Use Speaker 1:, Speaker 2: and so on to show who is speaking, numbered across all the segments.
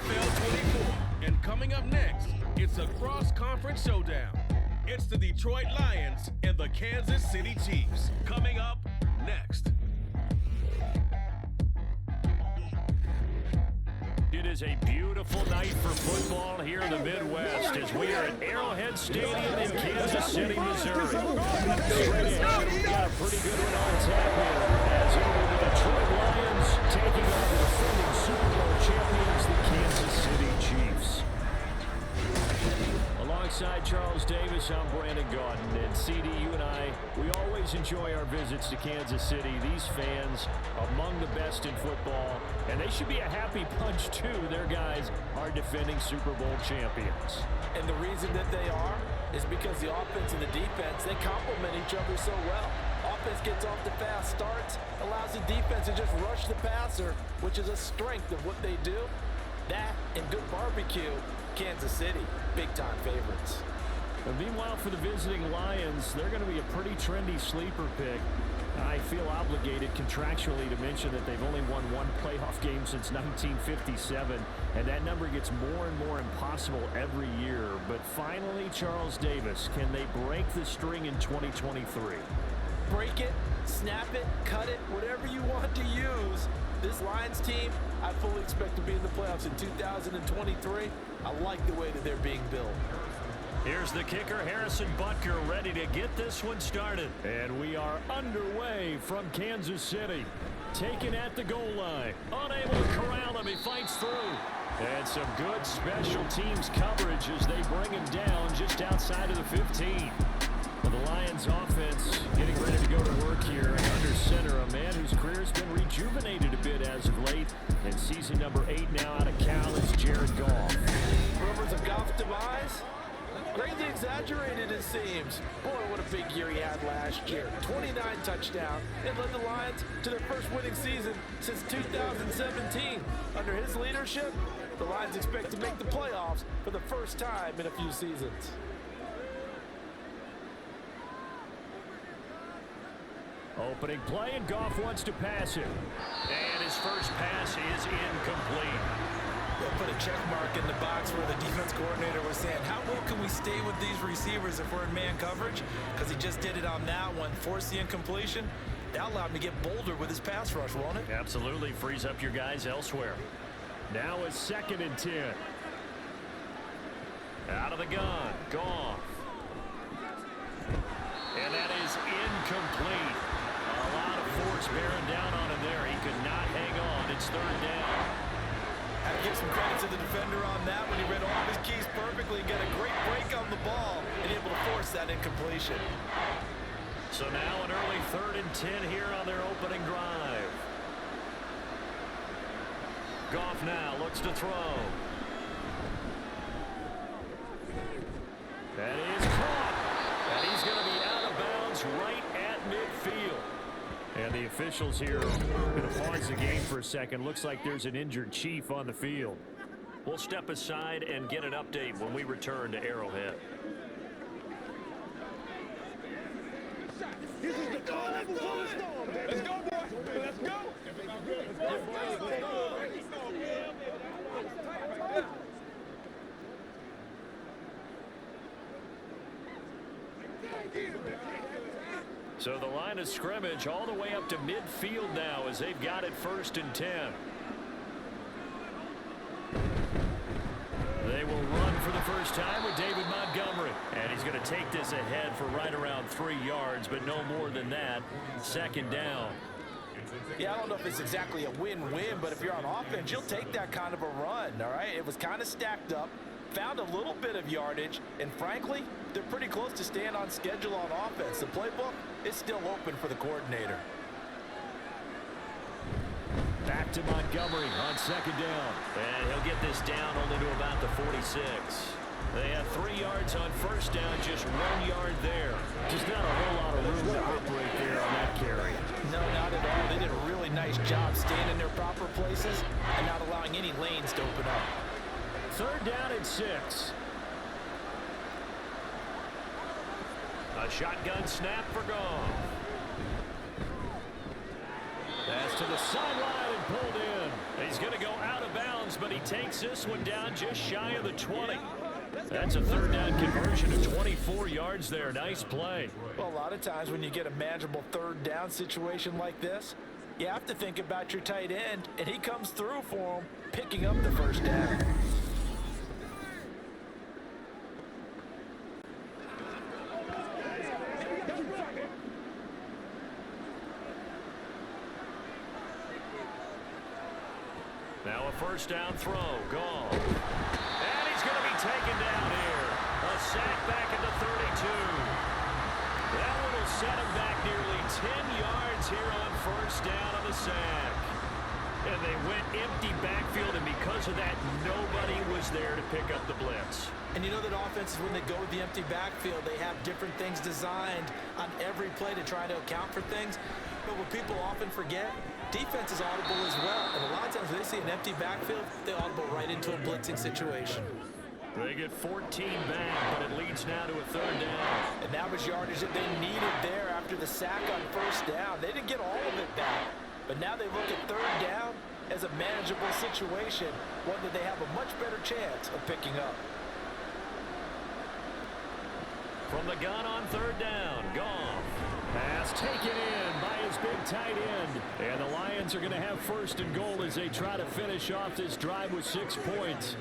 Speaker 1: NFL 24. And coming up next, it's a cross-conference showdown. It's the Detroit Lions and the Kansas City Chiefs. Coming up next.
Speaker 2: It is a beautiful night for football here in the Midwest as we are at Arrowhead Stadium in Kansas City, Missouri. Straight ahead, we got a pretty good one on tap here as over the Detroit Lions taking on the defending Super Bowl champions, the Kansas City Chiefs. Alongside Charles Davis, I'm Brandon Gaudin, and CD, you and I, we always enjoy our visits to Kansas City. These fans, among the best in football, and they should be a happy bunch too. Their guys are defending Super Bowl champions.
Speaker 3: And the reason that they are is because the offense and the defense, they complement each other so well. Offense gets off the fast starts, allows the defense to just rush the passer, which is a strength of what they do. That and good barbecue, Kansas City, big-time favorites.
Speaker 2: And meanwhile, for the visiting Lions, they're going to be a pretty trendy sleeper pick. I feel obligated contractually to mention that they've only won one playoff game since 1957, and that number gets more and more impossible every year. But finally, Charles Davis, can they break the string in 2023?
Speaker 3: Break it, snap it, cut it, whatever you want to use. This Lions team, I fully expect to be in the playoffs in 2023. I like the way that they're being built.
Speaker 2: Here's the kicker, Harrison Butker, ready to get this one started. And we are underway from Kansas City. Taken at the goal line. Unable to corral him. He fights through. And some good special teams coverage as they bring him down just outside of the 15. Well, the Lions offense getting ready to go to work here under center. A man whose career has been rejuvenated a bit as of late. And season number 8 now out of Cal is Jared Goff.
Speaker 3: Rumors of Goff's demise? Greatly exaggerated, it seems. Boy, what a big year he had last year. 29 touchdowns and led the Lions to their first winning season since 2017. Under his leadership, the Lions expect to make the playoffs for the first time in a few seasons.
Speaker 2: Opening play, and Goff wants to pass it. And his first pass is incomplete.
Speaker 4: They'll put a check mark in the box where the defense coordinator was saying, how well can we stay with these receivers if we're in man coverage? Because he just did it on that one, forced the incompletion. That allowed him to get bolder with his pass rush, won't it?
Speaker 2: Absolutely, frees up your guys elsewhere. Now a 2nd and 10. Out of the gun, Goff. And that is incomplete. A lot of force bearing down on him there. He could not hang on. It's 3rd down.
Speaker 4: Had to give some credit to the defender on that when he read all of his keys perfectly and got a great break on the ball and able to force that incompletion.
Speaker 2: So now an early 3rd and 10 here on their opening drive. Goff now looks to throw. That is caught. And he's going to be out of bounds right at midfield. And the officials here are going to pause the game for a second. Looks like there's an injured Chief on the field. We'll step aside and get an update when we return to Arrowhead.
Speaker 5: This is the calm before the storm, baby. Let's go, boy. Let's go.
Speaker 2: So the line of scrimmage all the way up to midfield now as they've got it 1st and 10. They will run for the first time with David Montgomery. And he's going to take this ahead for right around 3 yards, but no more than that. 2nd down.
Speaker 3: Yeah, I don't know if it's exactly a win-win, but if you're on offense, you'll take that kind of a run, all right? It was kind of stacked up, found a little bit of yardage, and frankly, they're pretty close to staying on schedule on offense. The playbook is still open for the coordinator.
Speaker 2: Back to Montgomery on 2nd down. And he'll get this down only to about the 46. They have 3 yards on 1st down, just 1 yard there. Just not a whole lot of room to operate there on that carry.
Speaker 3: No, not at all. They did a really nice job staying in their proper places and not allowing any lanes to open up.
Speaker 2: 3rd down and 6. A shotgun snap for Goff. Pass to the sideline and pulled in. He's going to go out of bounds goes, but he takes this one down just shy of the 20. That's a third down conversion of 24 yards there. Nice play.
Speaker 3: Well, a lot of times when you get a manageable third down situation like this, you have to think about your tight end, and he comes through for him, picking up the first down.
Speaker 2: Now a first down throw, gone. And he's going to be taken down here. A sack back at the 32. That one will set him back nearly 10 yards here on first down on the sack. And they went empty backfield, and because of that, nobody was there to pick up the blitz.
Speaker 3: And you know that offenses, when they go with the empty backfield, they have different things designed on every play to try to account for things. But what people often forget, defense is audible as well. And a lot of times when they see an empty backfield, they audible right into a blitzing situation.
Speaker 2: They get 14 back, but it leads now to a third down.
Speaker 3: And that was yardage that they needed there after the sack on first down. They didn't get all of it back. But now they look at third down as a manageable situation, one that they have a much better chance of picking up.
Speaker 2: From the gun on third down, Goff. Pass taken in by his big tight end. And the Lions are going to have first and goal as they try to finish off this drive with 6 points.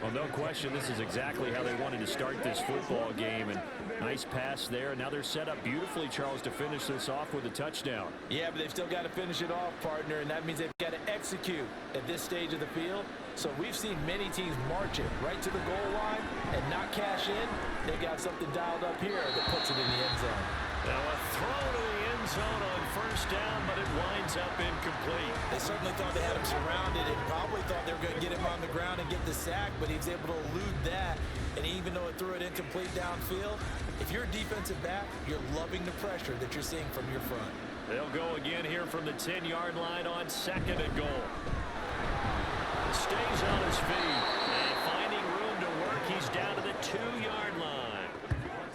Speaker 2: Well, no question, this is exactly how they wanted to start this football game. And nice pass there. Now they're set up beautifully, Charles, to finish this off with a touchdown.
Speaker 3: Yeah, but they've still got to finish it off, partner, and that means they've got to execute at this stage of the field. So we've seen many teams march it right to the goal line and not cash in. They got something dialed up here that puts it in the end zone.
Speaker 2: Now a throw to the end zone on first down, but it winds up incomplete.
Speaker 3: They certainly thought they had him surrounded and probably thought they were going to get him on the ground and get the sack, but he was able to elude that. And even though it threw it incomplete downfield, if you're a defensive back, you're loving the pressure that you're seeing from your front.
Speaker 2: They'll go again here from the 10-yard line on second and goal. Stays on his feet. And finding room to work, he's down to the 2-yard line.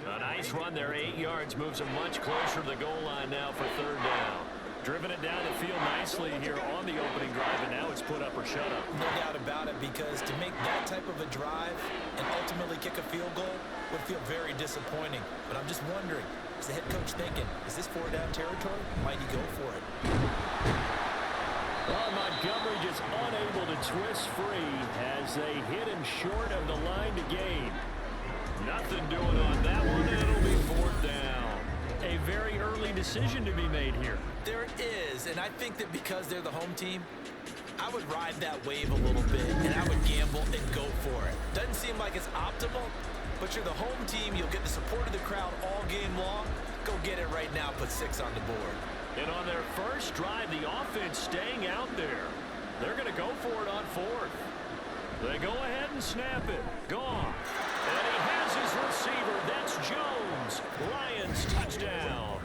Speaker 2: A nice run there, 8 yards, moves him much closer to the goal line now for third down. Driven it down the field nicely here on the opening drive, and now it's put up or shut up.
Speaker 3: No doubt about it, because to make that type of a drive and ultimately kick a field goal would feel very disappointing. But I'm just wondering, is the head coach thinking, is this 4-down territory? Might he go for it?
Speaker 2: Well, Montgomery just unable to twist free as they hit him short of the line to gain. Nothing doing on that one, and it'll be fourth down. A very early decision to be made here.
Speaker 3: There is, and I think that because they're the home team, I would ride that wave a little bit, and I would gamble and go for it. Doesn't seem like it's optimal, but you're the home team. You'll get the support of the crowd all game long. Go get it right now. Put 6 on the board.
Speaker 2: And on their first drive, the offense staying out there. They're going to go for it on fourth. They go ahead and snap it. Gone. And he has his receiver. That's Jones. Lions touchdown.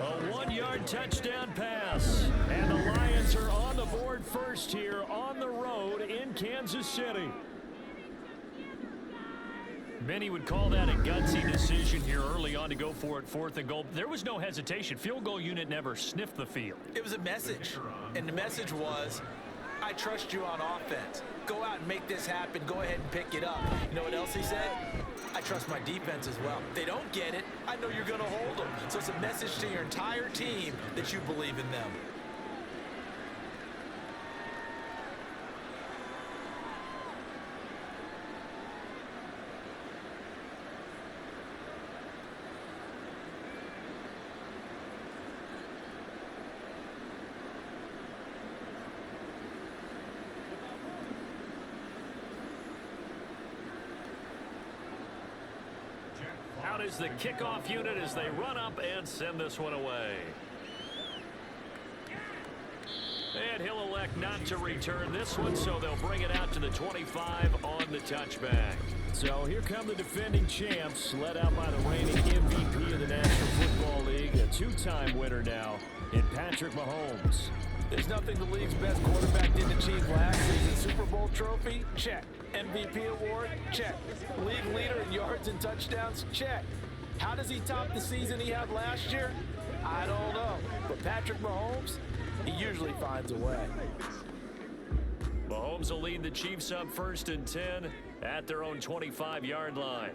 Speaker 2: A 1-yard touchdown pass. And the Lions are on the board first here on the road in Kansas City. Many would call that a gutsy decision here early on to go for it, fourth and goal. There was no hesitation. Field goal unit never sniffed the field.
Speaker 3: It was a message, and the message was, I trust you on offense. Go out and make this happen. Go ahead and pick it up. You know what else he said? I trust my defense as well. If they don't get it, I know you're going to hold them. So it's a message to your entire team that you believe in them.
Speaker 2: Out is the kickoff unit as they run up and send this one away. And he'll elect not to return this one, so they'll bring it out to the 25 on the touchback. So here come the defending champs, led out by the reigning MVP of the National Football League, a 2-time winner now in Patrick Mahomes.
Speaker 3: There's nothing the league's best quarterback didn't achieve last season. Super Bowl trophy? Check. MVP award? Check. League leader in yards and touchdowns? Check. How does he top the season he had last year? I don't know. But Patrick Mahomes, he usually finds a way.
Speaker 2: Mahomes will lead the Chiefs up 1st and 10 at their own 25-yard line.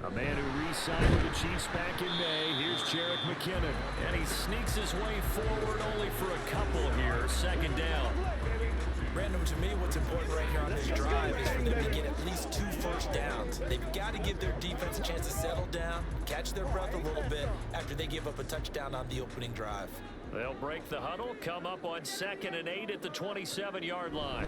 Speaker 2: A man who re-signed with the Chiefs back in May. Here's Jerick McKinnon. And he sneaks his way forward only for a couple here. 2nd down.
Speaker 4: Brandon, to me, what's important right here on this drive is for them to get at least 2 first downs. They've got to give their defense a chance to settle down, catch their breath a little bit after they give up a touchdown on the opening drive.
Speaker 2: They'll break the huddle, come up on 2nd and 8 at the 27-yard line.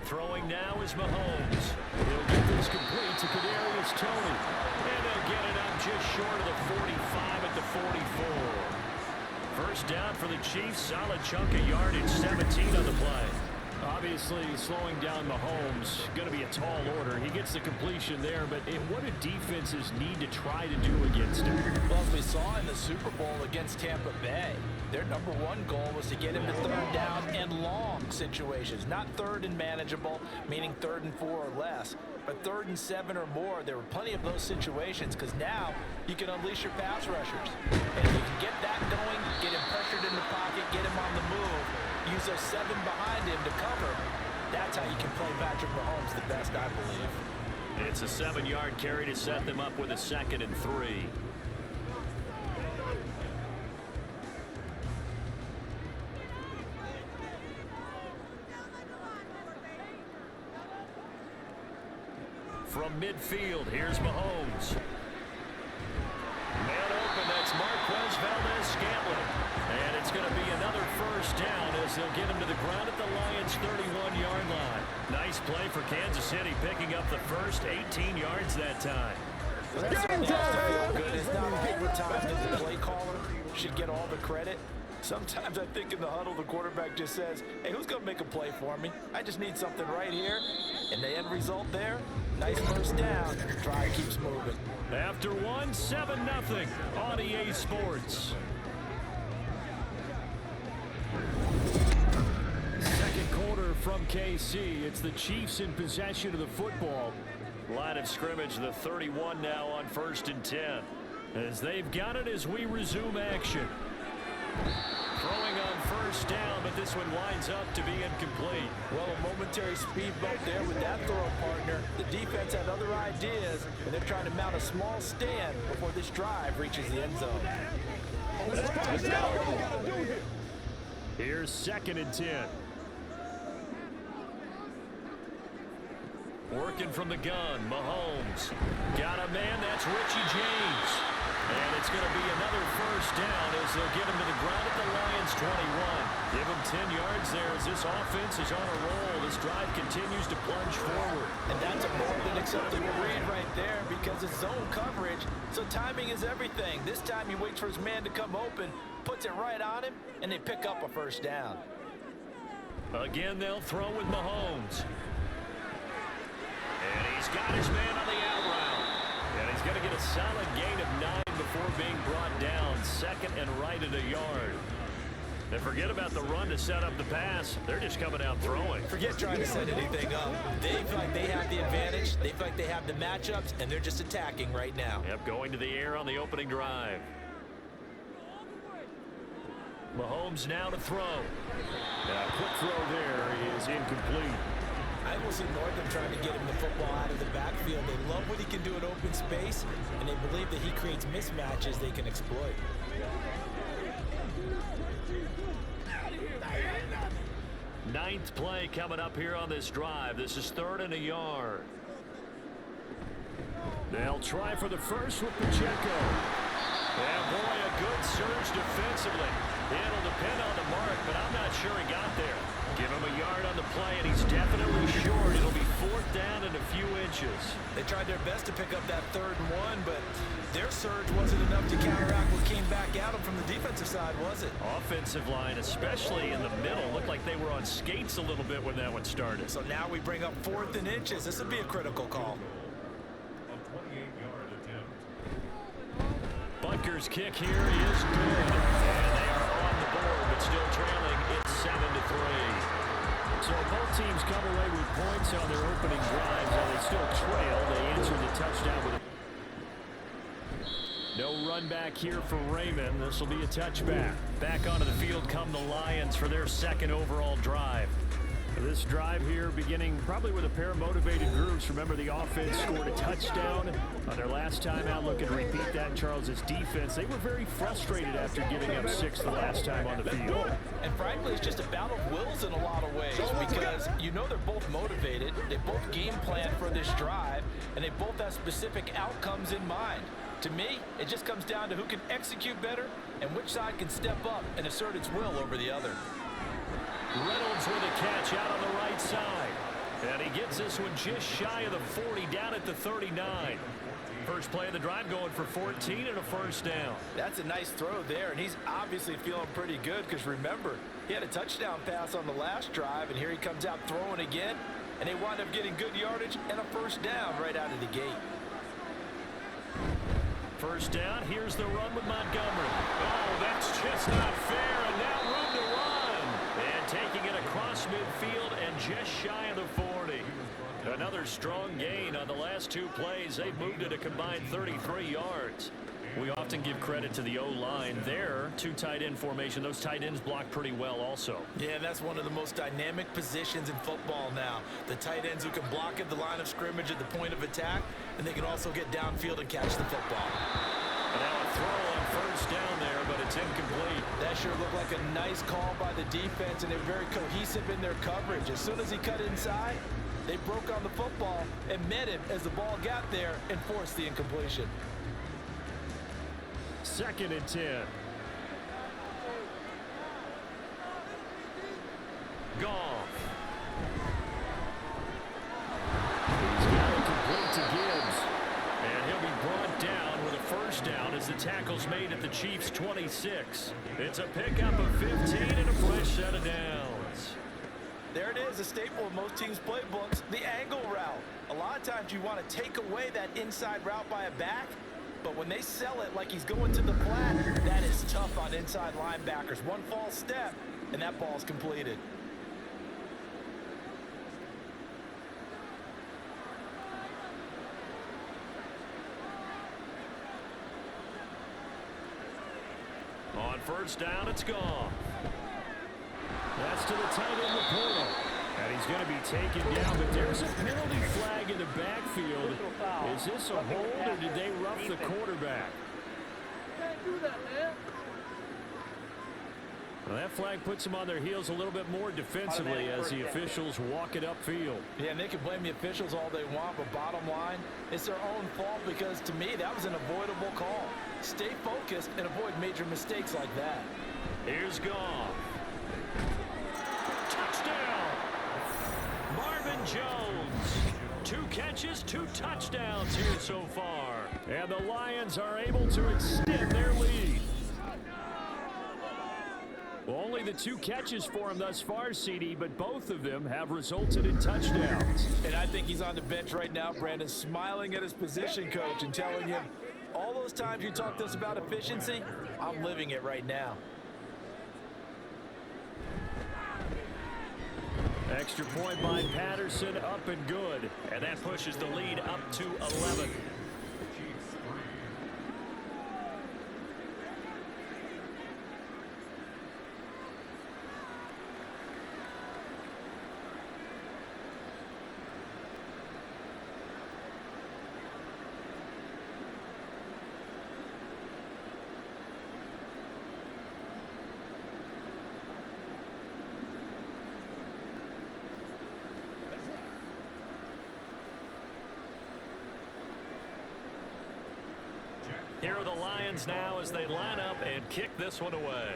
Speaker 2: Throwing now is Mahomes. He'll get this complete to Kadarius Toney. And they'll get it up just short of the 45 at the 44. First down for the Chiefs. Solid chunk of yardage, 17 on the play. Obviously, slowing down Mahomes, going to be a tall order. He gets the completion there, but what do defenses need to try to do against him?
Speaker 3: Well, as we saw in the Super Bowl against Tampa Bay, their #1 goal was to get him to 3rd down and long situations. Not 3rd and manageable, meaning 3rd and 4 or less, but 3rd and 7 or more. There were plenty of those situations because now you can unleash your pass rushers. And if you can get that going, get him pressured in the pocket, get him on the move, use those 7 behind him to cover, that's how you can play Patrick Mahomes the best, I believe.
Speaker 2: It's a 7-yard carry to set them up with a 2nd and 3. From midfield, here's Mahomes. Man open, that's Marquez Valdez-Scantling. And it's going to be another first down as they'll get him to the ground at the Lions' 31-yard line. Nice play for Kansas City, picking up the first 18 yards that time.
Speaker 3: That's something else to feel good. It's not overtime that the play caller should get all the credit. Sometimes I think in the huddle, the quarterback just says, hey, who's going to make a play for me? I just need something right here. And the end result there, nice first down. Drive keeps moving.
Speaker 2: After 7-0 on EA Sports. Second quarter from KC. It's the Chiefs in possession of the football. Line of scrimmage, the 31 now on 1st and 10. As they've got it as we resume action. Throwing on first down, but this one winds up to be incomplete.
Speaker 3: Well, a momentary speed bump there with that throw partner. The defense had other ideas, and they're trying to mount a small stand before this drive reaches the end zone.
Speaker 2: Here's 2nd and 10. Working from the gun, Mahomes. Got a man, that's Richie James. And it's going to be another first down as they'll get him to the ground at the Lions' 21. Give him 10 yards there as this offense is on a roll. This drive continues to plunge forward.
Speaker 3: And that's a more than acceptable read right there because it's zone coverage, so timing is everything. This time he waits for his man to come open, puts it right on him, and they pick up a first down.
Speaker 2: Again, they'll throw with Mahomes. And he's got his man on the out route. And he's going to get a solid gain of 9 before being brought down. 2nd and right at a yard. And forget about the run to set up the pass. They're just coming out throwing.
Speaker 4: Forget trying to set anything up. They feel like they have the advantage. They feel like they have the matchups, and they're just attacking right now.
Speaker 2: Yep, going to the air on the opening drive. Mahomes now to throw. And a quick throw there is incomplete.
Speaker 4: I almost ignored them trying to get him the football out of the backfield. They love what he can do in open space, and they believe that he creates mismatches they can exploit.
Speaker 2: Ninth play coming up here on this drive. This is 3rd and a yard. They'll try for the first with Pacheco. And boy, a good surge defensively. It'll depend on the mark, but I'm not sure he got there. Give him a yard on the play, and he's definitely short. It'll be 4th down and a few inches.
Speaker 4: They tried their best to pick up that 3rd and 1, but their surge wasn't enough to counteract what came back at them from the defensive side, was it?
Speaker 2: Offensive line, especially in the middle, looked like they were on skates a little bit when that one started.
Speaker 4: So now we bring up 4th and inches. This would be a critical call.
Speaker 2: Butker's kick here is good. And they are on the board, but still trailing. It's 7-3. So both teams come away with points on their opening drives, and they still trail. They answered the touchdown with No run back here for Raymond. This will be a touchback. Back onto the field come the Lions for their second overall drive. This drive here beginning probably with a pair of motivated groups. Remember, the offense scored a touchdown on their last time out. Looking to repeat that in Charles's defense. They were very frustrated after giving up 6 the last time on the field.
Speaker 3: And frankly, it's just a battle of wills in a lot of ways because you know they're both motivated. They both game plan for this drive, and they both have specific outcomes in mind. To me, it just comes down to who can execute better and which side can step up and assert its will over the other.
Speaker 2: Reynolds with a catch out on the right side. And he gets this one just shy of the 40, down at the 39. First play of the drive going for 14 and a first down.
Speaker 3: That's a nice throw there, and he's obviously feeling pretty good because remember, he had a touchdown pass on the last drive, and here he comes out throwing again, and they wind up getting good yardage and a first down right out of the gate.
Speaker 2: First down, here's the run with Montgomery. Oh, that's just not fair, and now room to run. And taking it across midfield and just shy of the 40. Another strong gain on the last 2 plays. They've moved it a combined 33 yards. We often give credit to the O-line there. 2 tight end formation. Those tight ends block pretty well also.
Speaker 3: Yeah, that's one of the most dynamic positions in football now. The tight ends who can block at the line of scrimmage at the point of attack, and they can also get downfield and catch the football.
Speaker 2: And now a throw on first down there, but it's incomplete.
Speaker 3: That sure looked like a nice call by the defense, and they're very cohesive in their coverage. As soon as he cut inside, they broke on the football and met him as the ball got there and forced the incompletion.
Speaker 2: 2nd and 10. Goff. He's got it complete to Gibbs. And he'll be brought down with a first down as the tackle's made at the Chiefs' 26. It's a pickup of 15 and a fresh set of downs.
Speaker 3: There it is, a staple of most teams' playbooks, the angle route. A lot of times you want to take away that inside route by a back, but when they sell it like he's going to the flat, that is tough on inside linebackers. One false step, and that ball's completed.
Speaker 2: On first down, it's gone. That's to the tight end, Laporta. And he's going to be taken down, but there's a penalty flag in the backfield. Is this a hold, or did they rough the quarterback?
Speaker 5: Can't do that, man.
Speaker 2: Well, that flag puts them on their heels a little bit more defensively as the officials walk it upfield.
Speaker 3: Yeah, and they can blame the officials all they want, but bottom line, it's their own fault because, to me, that was an avoidable call. Stay focused and avoid major mistakes like that.
Speaker 2: Here's Goff. Touchdown! Marvin Jones. 2 catches, 2 touchdowns here so far. And the Lions are able to extend their lead. Well, only the 2 catches for him thus far, CD, but both of them have resulted in touchdowns.
Speaker 3: And I think he's on the bench right now, Brandon, smiling at his position coach and telling him, all those times you talked to us about efficiency, I'm living it right now.
Speaker 2: Extra point by Patterson, up and good. And that pushes the lead up to 11. Here are the Lions now as they line up and kick this one away.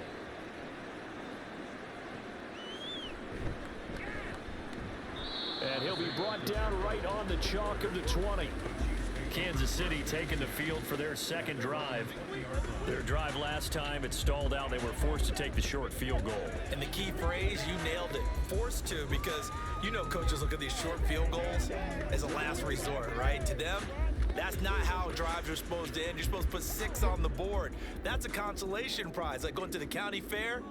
Speaker 2: And he'll be brought down right on the chalk of the 20. Kansas City taking the field for their second drive. Their drive last time, it stalled out. They were forced to take the short field goal.
Speaker 3: And the key phrase, you nailed it, forced to, because you know coaches look at these short field goals as a last resort, right? To them, that's not how drives are supposed to end. You're supposed to put 6 on the board. That's a consolation prize, like going to the county fair.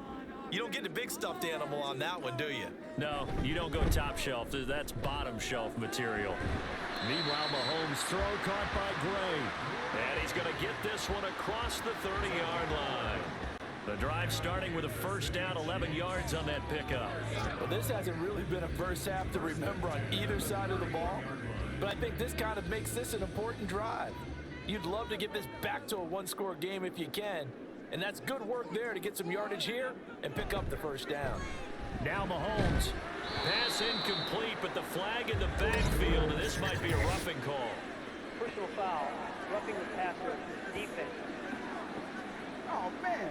Speaker 3: You don't get the big stuffed animal on that one, do you?
Speaker 2: No, you don't go top shelf. That's bottom shelf material. Meanwhile, Mahomes' throw caught by Gray. And he's going to get this one across the 30-yard line. The drive starting with a first down, 11 yards on that pickup.
Speaker 3: Well, this hasn't really been a first half to remember on either side of the ball, but I think this kind of makes this an important drive. You'd love to get this back to a one-score game if you can, and that's good work there to get some yardage here and pick up the first down.
Speaker 2: Now Mahomes. Pass incomplete, but the flag in the backfield, and this might be a roughing call.
Speaker 6: Personal foul, roughing the passer, defense. Oh, man.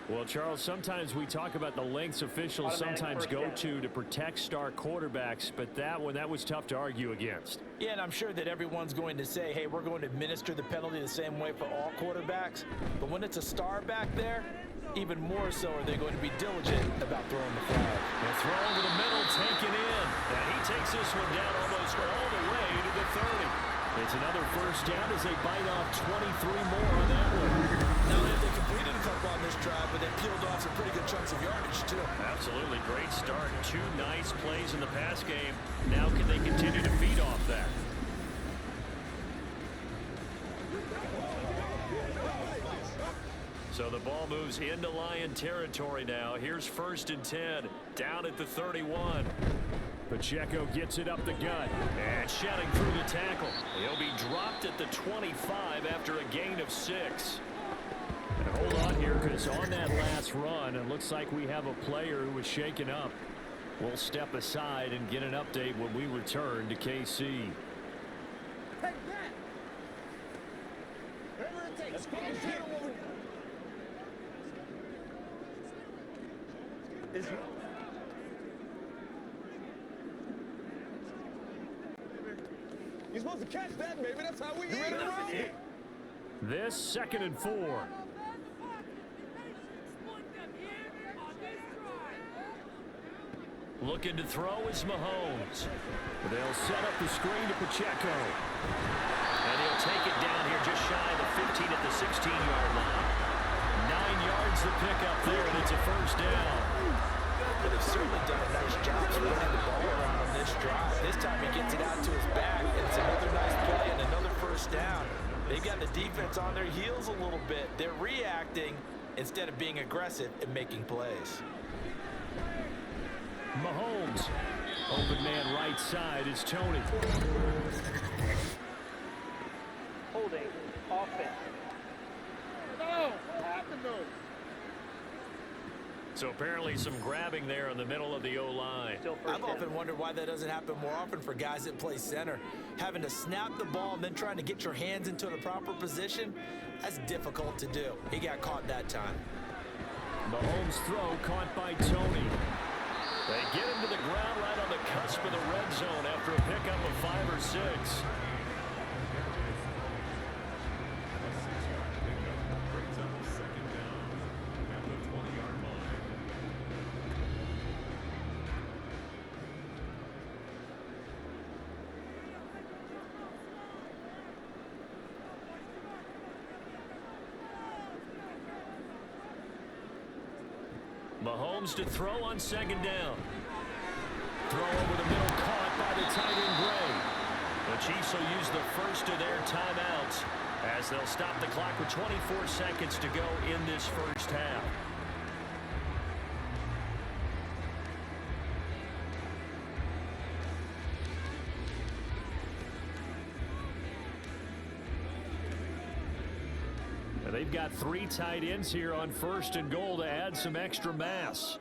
Speaker 2: Well, Charles, sometimes we talk about the lengths officials sometimes go to protect star quarterbacks, but that was tough to argue against.
Speaker 3: Yeah, and I'm sure that everyone's going to say, hey, we're going to administer the penalty the same way for all quarterbacks. But when it's a star back there, even more so are they going to be diligent about throwing the flag.
Speaker 2: The throw over the middle, taken in. And he takes this one down almost all the way to the 30. It's another first down as they bite off 23 more on that one.
Speaker 4: Not only have they completed a couple on this drive, but they peeled off some pretty good chunks of yardage, too.
Speaker 2: Absolutely. Great start. 2 nice plays in the pass game. Now can they continue to feed off that? So the ball moves into Lion territory now. Here's 1st and 10, down at the 31. Pacheco gets it up the gut and shedding through the tackle. He'll be dropped at the 25 after a gain of 6. And hold on here, because on that last run, it looks like we have a player who was shaken up. We'll step aside and get an update when we return to KC.
Speaker 5: Take that! Whatever it takes. You're supposed to catch that, baby. That's how we get it.
Speaker 2: This 2nd and 4. Looking to throw is Mahomes. They'll set up the screen to Pacheco. And he'll take it down here just shy of the 15 at the 16-yard line. 9 yards to pick up there, and it's a first down.
Speaker 3: But they've certainly done a nice job spreading the ball around on this drive. This time he gets it out to his back, and it's another nice play and another first down. They've got the defense on their heels a little bit. They're reacting instead of being aggressive and making plays.
Speaker 2: Mahomes. Open man right side is Tony.
Speaker 6: Holding, offense.
Speaker 5: No, what happened though?
Speaker 2: So apparently some grabbing there in the middle of the O-line.
Speaker 3: I've often wondered why that doesn't happen more often for guys that play center. Having to snap the ball and then trying to get your hands into the proper position, that's difficult to do. He got caught that time.
Speaker 2: Mahomes' throw caught by Tony. They get him to the ground right on the cusp of the red zone after a pickup of 5 or 6. Mahomes to throw on 2nd down. Throw over the middle, caught by the tight end Gray. The Chiefs will use the first of their timeouts as they'll stop the clock with 24 seconds to go in this first half. They've got 3 tight ends here on 1st and goal to add some extra mass.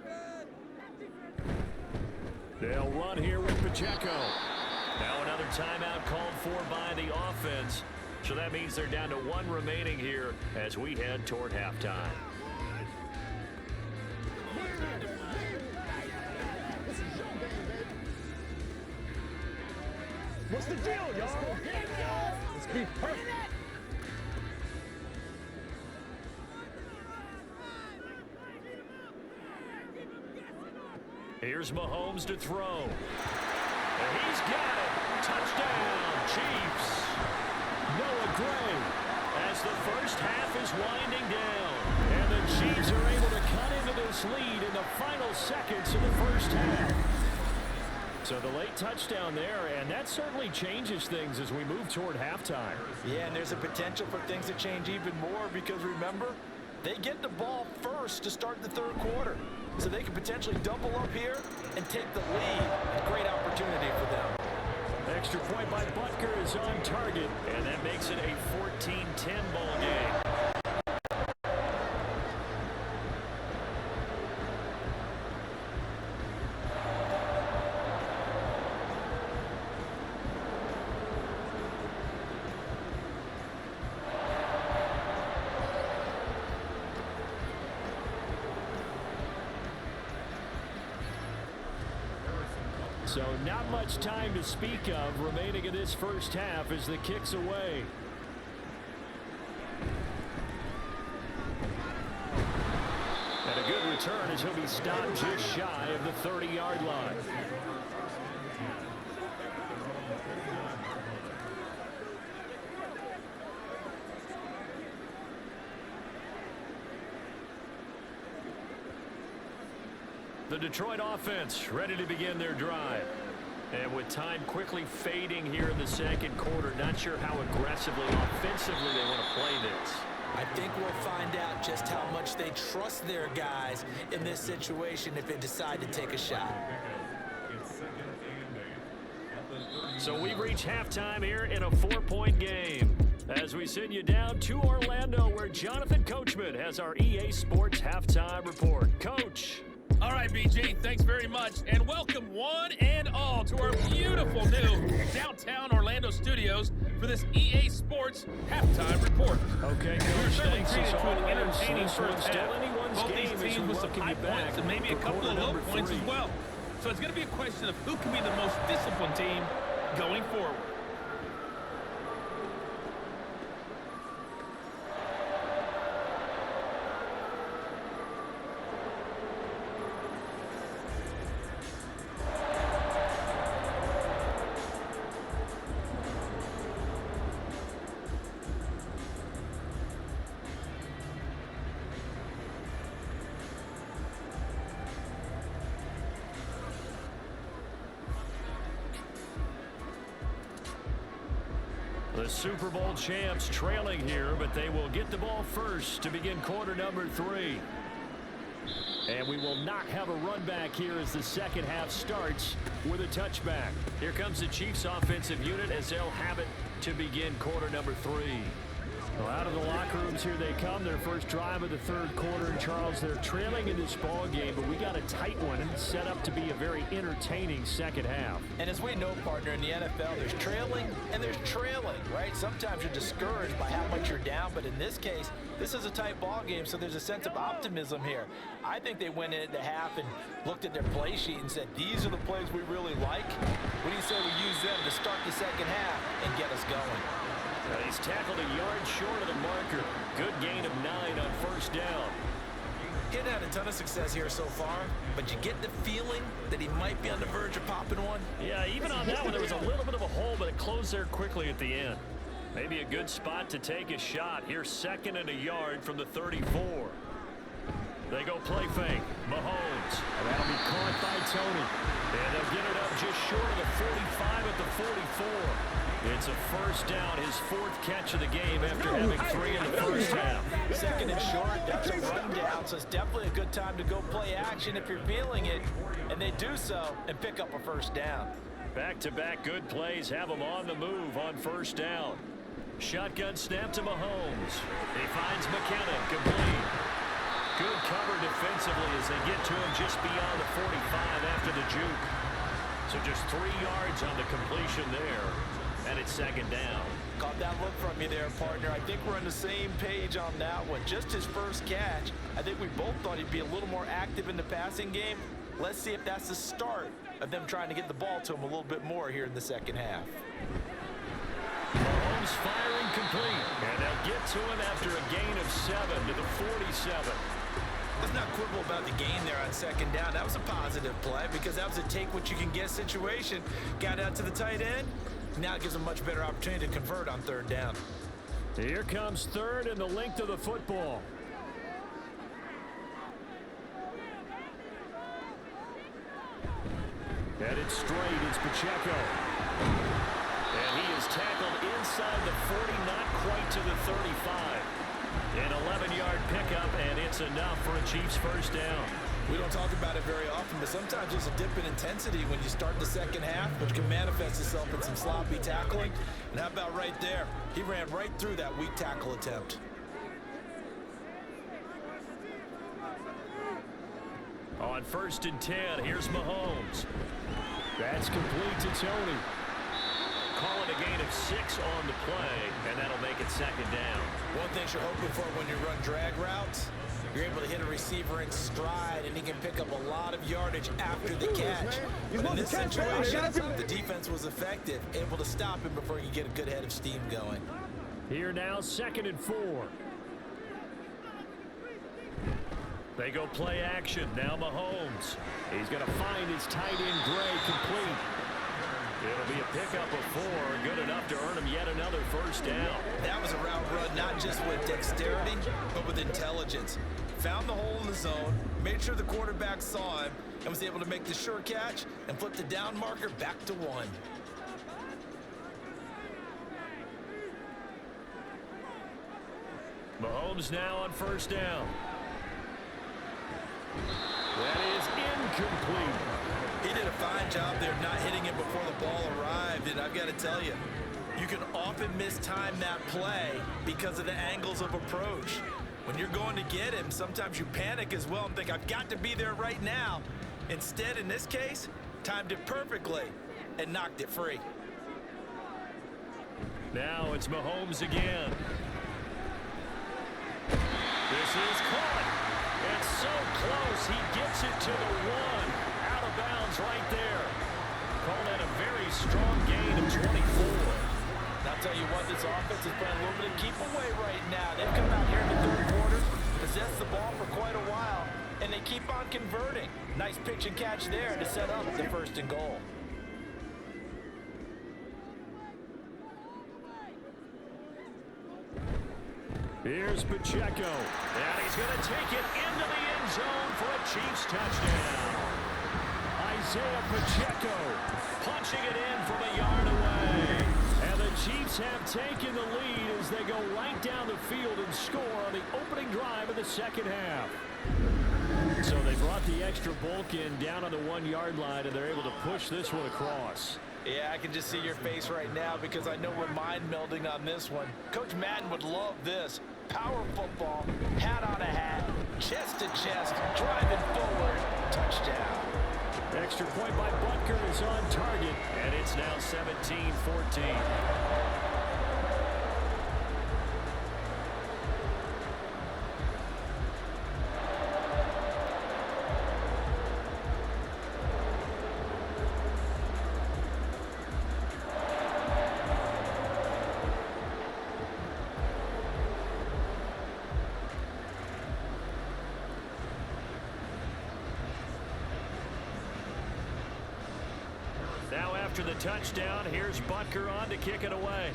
Speaker 2: They'll run here with Pacheco. Now another timeout called for by the offense. So that means they're down to 1 remaining here as we head toward halftime.
Speaker 5: What's the deal, y'all? Let's be perfect.
Speaker 2: Here's Mahomes to throw. And he's got it. Touchdown, Chiefs. Noah Gray as the first half is winding down. And the Chiefs are able to cut into this lead in the final seconds of the first half. So the late touchdown there, and that certainly changes things as we move toward halftime.
Speaker 4: Yeah, and there's a potential for things to change even more because remember, they get the ball first to start the third quarter. So they can potentially double up here and take the lead. A great opportunity for them.
Speaker 2: Extra point by Butker is on target, and that makes it a 14-10 ball game. So not much time to speak of remaining in this first half as the kick's away. And a good return as he'll be stopped just shy of the 30-yard line. The Detroit offense ready to begin their drive. And with time quickly fading here in the second quarter, not sure how aggressively, offensively they want to play this.
Speaker 4: I think we'll find out just how much they trust their guys in this situation if they decide to take a shot.
Speaker 2: So we've reached halftime here in a 4-point game. As we send you down to Orlando, where Jonathan Coachman has our EA Sports halftime report. Coach.
Speaker 7: All right, BG, thanks very much, and welcome one and all to our beautiful new downtown Orlando studios for this EA Sports halftime report.
Speaker 2: Okay,
Speaker 7: We're certainly
Speaker 2: thanks
Speaker 7: treated
Speaker 2: as
Speaker 7: to an
Speaker 2: always.
Speaker 7: entertaining
Speaker 2: This
Speaker 7: first
Speaker 2: one's still
Speaker 7: half.
Speaker 2: anyone's
Speaker 7: Both
Speaker 2: game
Speaker 7: these
Speaker 2: as
Speaker 7: teams
Speaker 2: we
Speaker 7: with some
Speaker 2: welcome
Speaker 7: high
Speaker 2: you back
Speaker 7: points and maybe a
Speaker 2: for
Speaker 7: couple of
Speaker 2: quarter
Speaker 7: low
Speaker 2: number
Speaker 7: points
Speaker 2: 3.
Speaker 7: as well. So it's going to be a question of who can be the most disciplined team going forward.
Speaker 2: The Super Bowl champs trailing here, but they will get the ball first to begin quarter number 3. And we will not have a run back here as the second half starts with a touchback. Here comes the Chiefs offensive unit as they'll have it to begin quarter number 3. Well, out of the locker rooms here they come. Their first drive of the third quarter. And Charles, they're trailing in this ball game, but we got a tight one and set up to be a very entertaining second half.
Speaker 4: And as we know, partner, in the NFL, there's trailing and there's trailing, right? Sometimes you're discouraged by how much you're down, but in this case, this is a tight ball game, so there's a sense of optimism here. I think they went into half and looked at their play sheet and said, these are the plays we really like. What do you say we use them to start the second half and get us going?
Speaker 2: He's tackled a yard short of the marker. Good gain of 9 on first down.
Speaker 4: He hadn't had a ton of success here so far, but you get the feeling that he might be on the verge of popping one.
Speaker 2: Yeah, even on that one, there was a little bit of a hole, but it closed there quickly at the end. Maybe a good spot to take a shot. Here's 2nd and a yard from the 34. They go play fake. Mahomes. And that'll be caught by Tony. And they'll get it up just short of the 45 at the 44. It's a first down, his 4th catch of the game after having 3 in the first half.
Speaker 4: 2nd and short, that's a rundown, so it's definitely a good time to go play action if you're feeling it. And they do so and pick up a first down.
Speaker 2: Back-to-back good plays have them on the move on first down. Shotgun snap to Mahomes. He finds McKinnon, complete. Good cover defensively as they get to him just beyond the 45 after the juke. So just 3 yards on the completion there. And it's 2nd down.
Speaker 4: Caught that look from you there, partner. I think we're on the same page on that one. Just his first catch. I think we both thought he'd be a little more active in the passing game. Let's see if that's the start of them trying to get the ball to him a little bit more here in the second half.
Speaker 2: Mahomes firing complete. And they'll get to him after a gain of 7 to the 47.
Speaker 4: Let's not quibble about the gain there on 2nd down. That was a positive play because that was a take-what-you-can-get situation. Got out to the tight end. Now it gives them a much better opportunity to convert on 3rd down.
Speaker 2: Here comes 3rd and the length of the football. Headed straight Pacheco. And he is tackled inside the 40, not quite to the 35. An 11-yard pickup, and it's enough for a Chiefs first down.
Speaker 4: We don't talk about it very often, but sometimes there's a dip in intensity when you start the second half, which can manifest itself in some sloppy tackling. And how about right there? He ran right through that weak tackle attempt.
Speaker 2: On 1st and 10, here's Mahomes. That's complete to Tony. Call it a gain of 6 on the play, and that'll make it second down.
Speaker 4: One thing you're hoping for when you run drag routes, you're able to hit a receiver in stride, and he can pick up a lot of yardage after the catch. But in this situation, the defense was effective, able to stop him before you get a good head of steam going.
Speaker 2: Here now, 2nd and 4. They go play action. Now Mahomes. He's going to find his tight end Gray complete. It'll be a pickup of 4, good enough to earn him yet another first down.
Speaker 4: That was a route run, not just with dexterity, but with intelligence. Found the hole in the zone, made sure the quarterback saw him, and was able to make the sure catch and flip the down marker back to 1.
Speaker 2: Mahomes now on first down. That is incomplete.
Speaker 4: He did a fine job there not hitting it before the ball arrived, and I've got to tell you, you can often mistime that play because of the angles of approach. When you're going to get him, sometimes you panic as well and think, I've got to be there right now. Instead, in this case, timed it perfectly and knocked it free.
Speaker 2: Now it's Mahomes again. This is caught. It's so close. He gets it to the 1. Out of bounds right there. Call that a very strong gain of 24.
Speaker 3: I'll tell you what, this offense is playing a little bit of keep away right now. They've come out here in the third quarter, possessed the ball for quite a while, and they keep on converting. Nice pitch and catch there to set up the 1st and goal.
Speaker 2: Here's Pacheco, and he's going to take it into the end zone for a Chiefs touchdown. Isaiah Pacheco punching it in from a yard away. And the Chiefs have taken the lead as they go right down the field and score on the opening drive of the second half. So they brought the extra bulk in down on the 1-yard line, and they're able to push this one across.
Speaker 3: Yeah, I can just see your face right now because I know we're mind melding on this one. Coach Madden would love this. Power football, hat on a hat, chest to chest, driving forward, touchdown.
Speaker 2: Extra point by Butker is on target, and it's now 17-14. Now after the touchdown, here's Butker on to kick it away.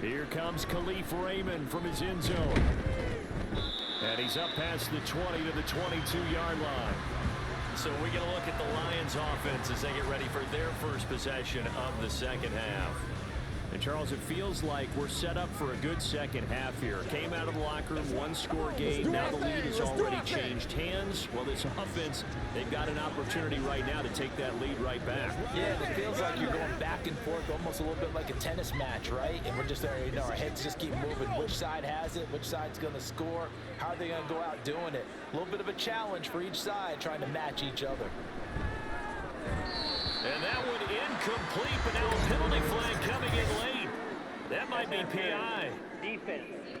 Speaker 2: Here comes Khalif Raymond from his end zone. And he's up past the 20 to the 22-yard line. So we get a look at the Lions offense as they get ready for their first possession of the second half. And Charles, it feels like we're set up for a good second half here. Came out of the locker room, 1-score game. Now the lead has already changed hands. Well, this offense, they've got an opportunity right now to take that lead right back.
Speaker 3: Yeah, it feels like you're going back and forth, almost a little bit like a tennis match, right? And we're just there, you know, our heads just keep moving. Which side has it? Which side's going to score? How are they going to go out doing it? A little bit of a challenge for each side, trying to match each other.
Speaker 2: And that one incomplete, but now a penalty flag coming in late. That might be PI.
Speaker 6: Defense.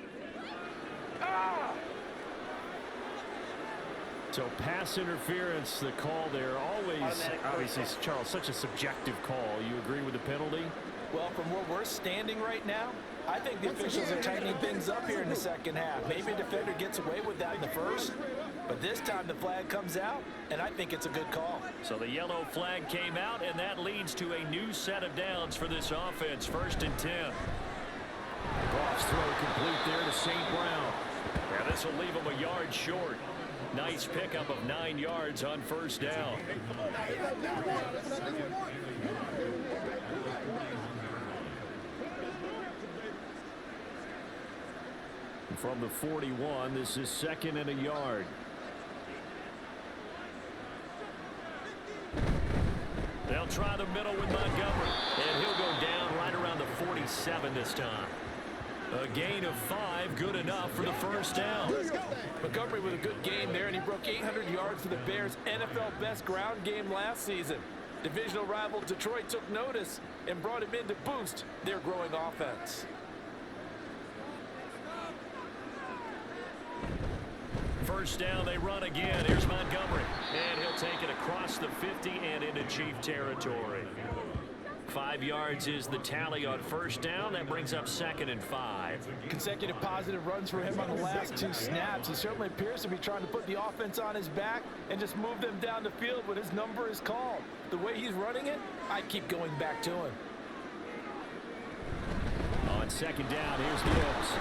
Speaker 2: So pass interference, the call there. Always, obviously, Charles, such a subjective call. You agree with the penalty?
Speaker 3: Well, from where we're standing right now, I think the officials are tightening things up here in the second half. Maybe a defender gets away with that in the first, but this time the flag comes out, and I think it's a good call.
Speaker 2: So the yellow flag came out, and that leads to a new set of downs for this offense. 1st and 10. Goff's throw complete there to St. Brown. Yeah, this will leave him a yard short. Nice pickup of 9 yards on first down. From the 41, this is 2nd and a yard. They'll try the middle with Montgomery, and he'll go down right around the 47 this time. A gain of 5, good enough for the first down.
Speaker 3: Montgomery with a good game there, and he broke 800 yards for the Bears' NFL best ground game last season. Divisional rival Detroit took notice and brought him in to boost their growing offense.
Speaker 2: First down, they run again. Here's Montgomery, and he'll take it across the 50 and into Chief territory. 5 yards is the tally on first down. That brings up 2nd and 5.
Speaker 3: Consecutive positive runs for him on the last 2 snaps. He certainly appears to be trying to put the offense on his back and just move them down the field when his number is called. The way he's running it, I keep going back to him.
Speaker 2: On 2nd down, here's Gibbs.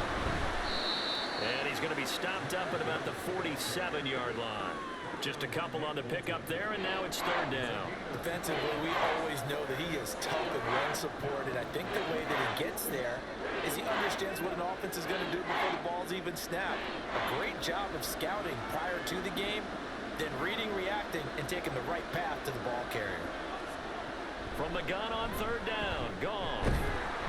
Speaker 2: And he's going to be stopped up at about the 47-yard line. Just a couple on the pickup there, and now it's 3rd down.
Speaker 3: Defensively, we always know that he is tough and run-supported. I think the way that he gets there is he understands what an offense is going to do before the ball's even snapped. A great job of scouting prior to the game, then reading, reacting, and taking the right path to the ball carrier.
Speaker 2: From the gun on 3rd down, gone.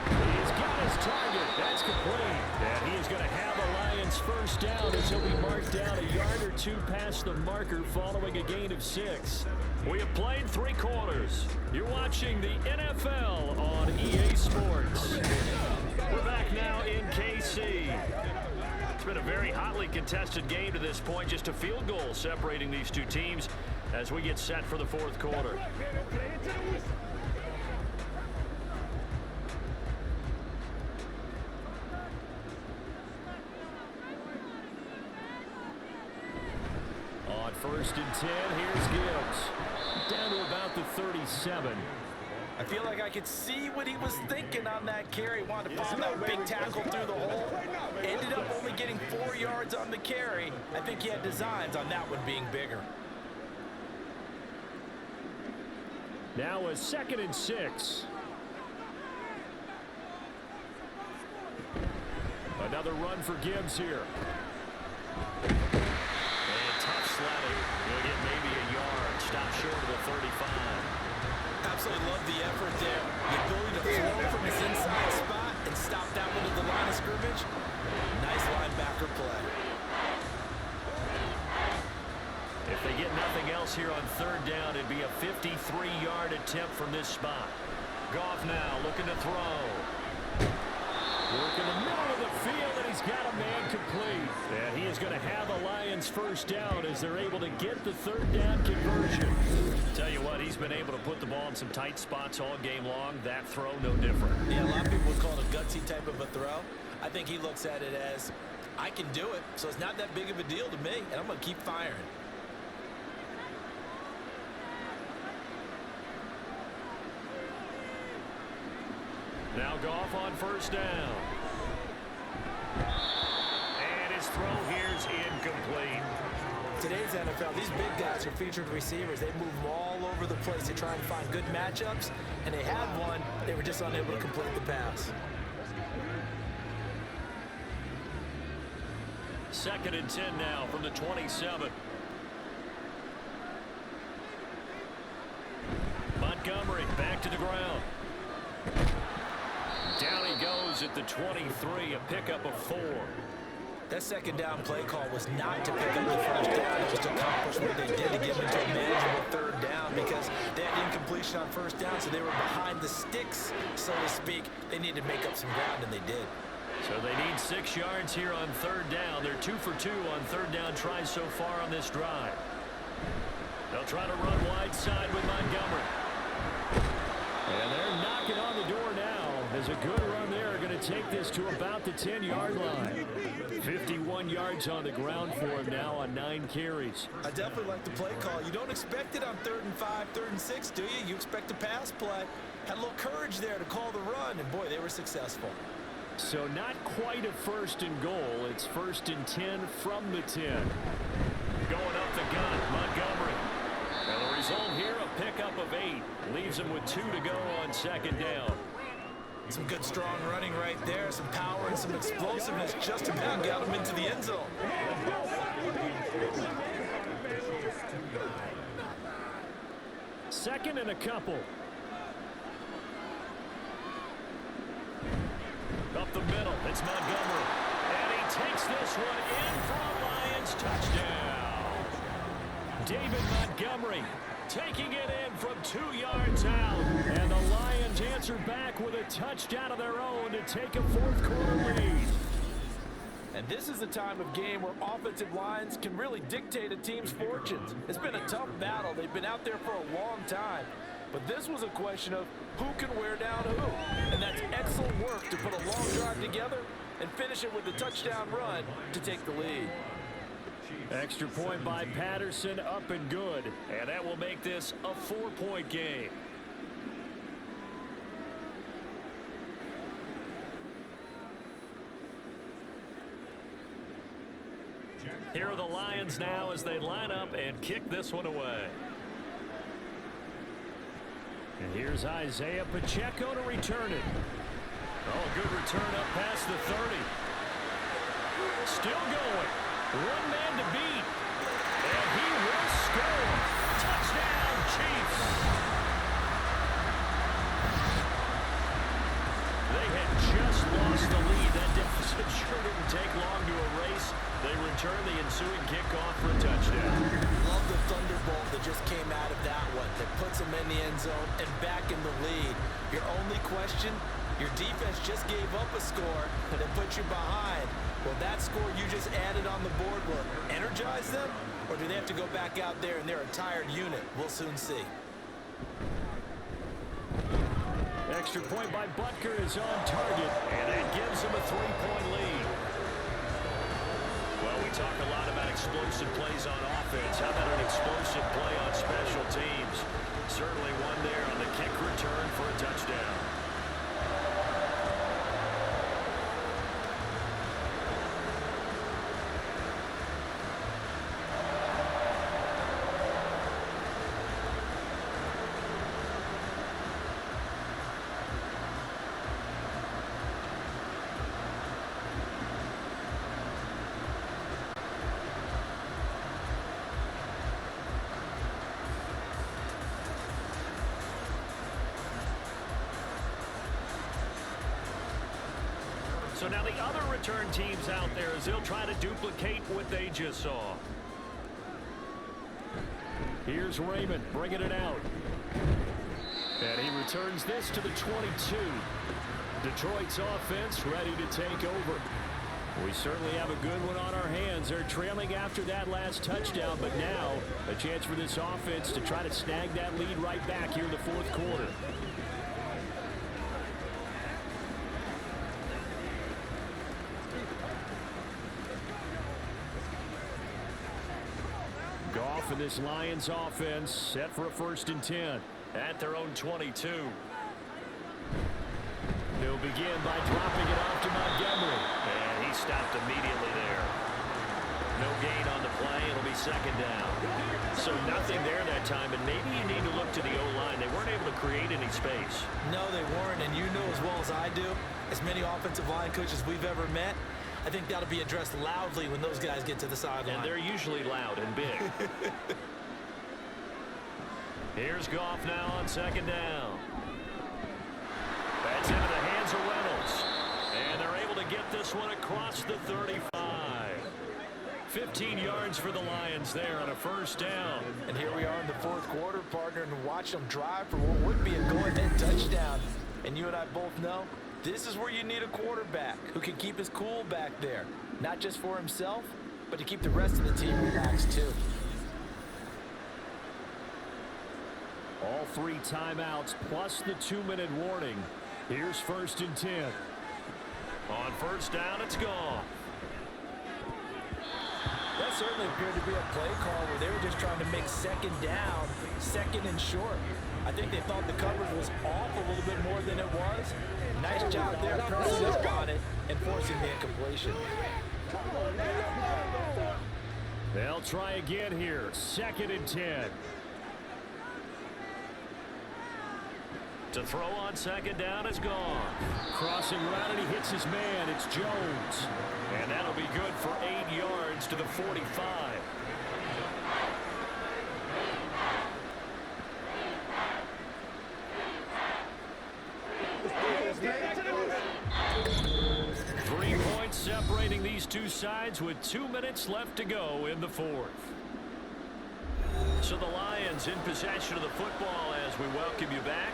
Speaker 2: He's got his target. That's complete. And he is going to have a Lions first down as he'll be marked down a yard or 2 past the marker following a gain of 6. We have played 3 quarters. You're watching the NFL on EA Sports. We're back now in KC. It's been a very hotly contested game to this point. Just a field goal separating these 2 teams as we get set for the 4th quarter. On 1st and 10, here's Gibbs. Down to about the 37.
Speaker 3: I feel like I could see what he was thinking on that carry. Wanted to find that big tackle through the hole. Ended up only getting 4 yards on the carry. I think he had designs on that one being bigger.
Speaker 2: Now a 2nd and 6. Another run for Gibbs here. He'll get maybe a yard. Stop short of the 35.
Speaker 3: Absolutely love the effort there. The ability to flow from his inside spot and stop that one at the line of scrimmage. Nice linebacker play.
Speaker 2: If they get nothing else here on 3rd down, it'd be a 53-yard attempt from this spot. Goff now looking to throw. Work in the middle of the field, and he's got a man complete. And he is going to have a Lions first down as they're able to get the 3rd down conversion. Tell you what, he's been able to put the ball in some tight spots all game long. That throw, no different.
Speaker 3: Yeah, a lot of people would call it a gutsy type of a throw. I think he looks at it as, I can do it, so it's not that big of a deal to me, and I'm going to keep firing.
Speaker 2: Now Goff on 1st down. And his throw here's incomplete.
Speaker 3: Today's NFL, these big guys are featured receivers. They move all over the place to try and find good matchups, and they had one. They were just unable to complete the pass.
Speaker 2: 2nd and 10 now from the 27. Montgomery back to the ground. Down he goes at the 23, a pickup of 4.
Speaker 3: That 2nd down play call was not to pick up the first down. It was to accomplish what they did to get into a manageable 3rd down because they had incompletion on 1st down, so they were behind the sticks, so to speak. They needed to make up some ground, and they did.
Speaker 2: So they need 6 yards here on 3rd down. They're 2 for 2 on 3rd down tries so far on this drive. They'll try to run wide side with Montgomery. And they're knocking on the door now. As a good run there, going to take this to about the 10-yard line. 51 yards on the ground for him now on 9 carries.
Speaker 3: I definitely like the play call. You don't expect it on 3rd and 5, 3rd and 6, do you? You expect a pass play. Had a little courage there to call the run, and boy, they were successful.
Speaker 2: So not quite a 1st and goal. It's 1st and 10 from the 10. Going got Montgomery. And the result here, a pickup of 8. Leaves him with 2 to go on second down.
Speaker 4: Some good strong running right there, some power and some explosiveness just about got him into the end zone.
Speaker 2: Second and a couple. Up the middle, it's Montgomery. And he takes this one in for a Lions touchdown. David Montgomery taking it in from 2 yards out. And the Lions answer back with a touchdown of their own to take a fourth quarter lead.
Speaker 3: And this is the time of game where offensive lines can really dictate a team's fortunes. It's been a tough battle. They've been out there for a long time. But this was a question of who can wear down who. And that's excellent work to put a long drive together and finish it with a touchdown run to take the lead.
Speaker 2: Extra point by Patterson, up and good. And that will make this a 4-point game. Here are the Lions now as they line up and kick this one away. And here's Isaiah Pacheco to return it. Oh, good return up past the 30. Still going. One man to beat. And he will score. Touchdown, Chiefs. They had just lost the lead. That deficit sure didn't take long to erase. They return the ensuing kickoff for a touchdown.
Speaker 3: Love the thunderbolt that just came out of that one. That puts them in the end zone and back in the lead. Your only question, your defense just gave up a score that put you behind. Will that score you just added on the board will energize them? Or do they have to go back out there and they're a tired unit? We'll soon see.
Speaker 2: Extra point by Butker is on target, and that gives him a 3-point lead. Well, we talk a lot about explosive plays on offense. How about an explosive play on special teams? Certainly one there on the kick return for a touchdown. So now the other return teams out there as they'll try to duplicate what they just saw. Here's Raymond bringing it out. And he returns this to the 22. Detroit's offense ready to take over. We certainly have a good one on our hands. They're trailing after that last touchdown, but now a chance for this offense to try to snag that lead right back here in the fourth quarter. For this Lions offense, set for a 1st and 10 at their own 22. They'll begin by dropping it off to Montgomery, and he stopped immediately there. No gain on the play. It'll be 2nd down. So nothing there that time, and maybe you need to look to the O-line. They weren't able to create any space.
Speaker 3: No, they weren't, and you know as well as I do, as many offensive line coaches we've ever met, I think that'll be addressed loudly when those guys get to the sideline.
Speaker 2: And they're usually loud and big. Here's Goff now on 2nd down. That's into the hands of Reynolds. And they're able to get this one across the 35. 15 yards for the Lions there on a 1st down.
Speaker 3: And here we are in the fourth quarter, partner, and watch them drive for what would be a go-ahead touchdown. And you and I both know this is where you need a quarterback who can keep his cool back there. Not just for himself, but to keep the rest of the team relaxed too.
Speaker 2: All 3 timeouts plus the 2-minute warning. Here's 1st and 10. On 1st down, it's gone.
Speaker 3: That certainly appeared to be a play call where they were just trying to make 2nd down, 2nd and short. I think they thought the coverage was off a little bit more than it was. Nice job there pressing up on it and forcing the incompletion.
Speaker 2: They'll try again here. 2nd and 10. To throw on 2nd down is gone. Crossing route, and he hits his man. It's Jones. And that'll be good for 8 yards to the 45. Separating these two sides with 2 minutes left to go in the 4th. So the Lions in possession of the football as we welcome you back.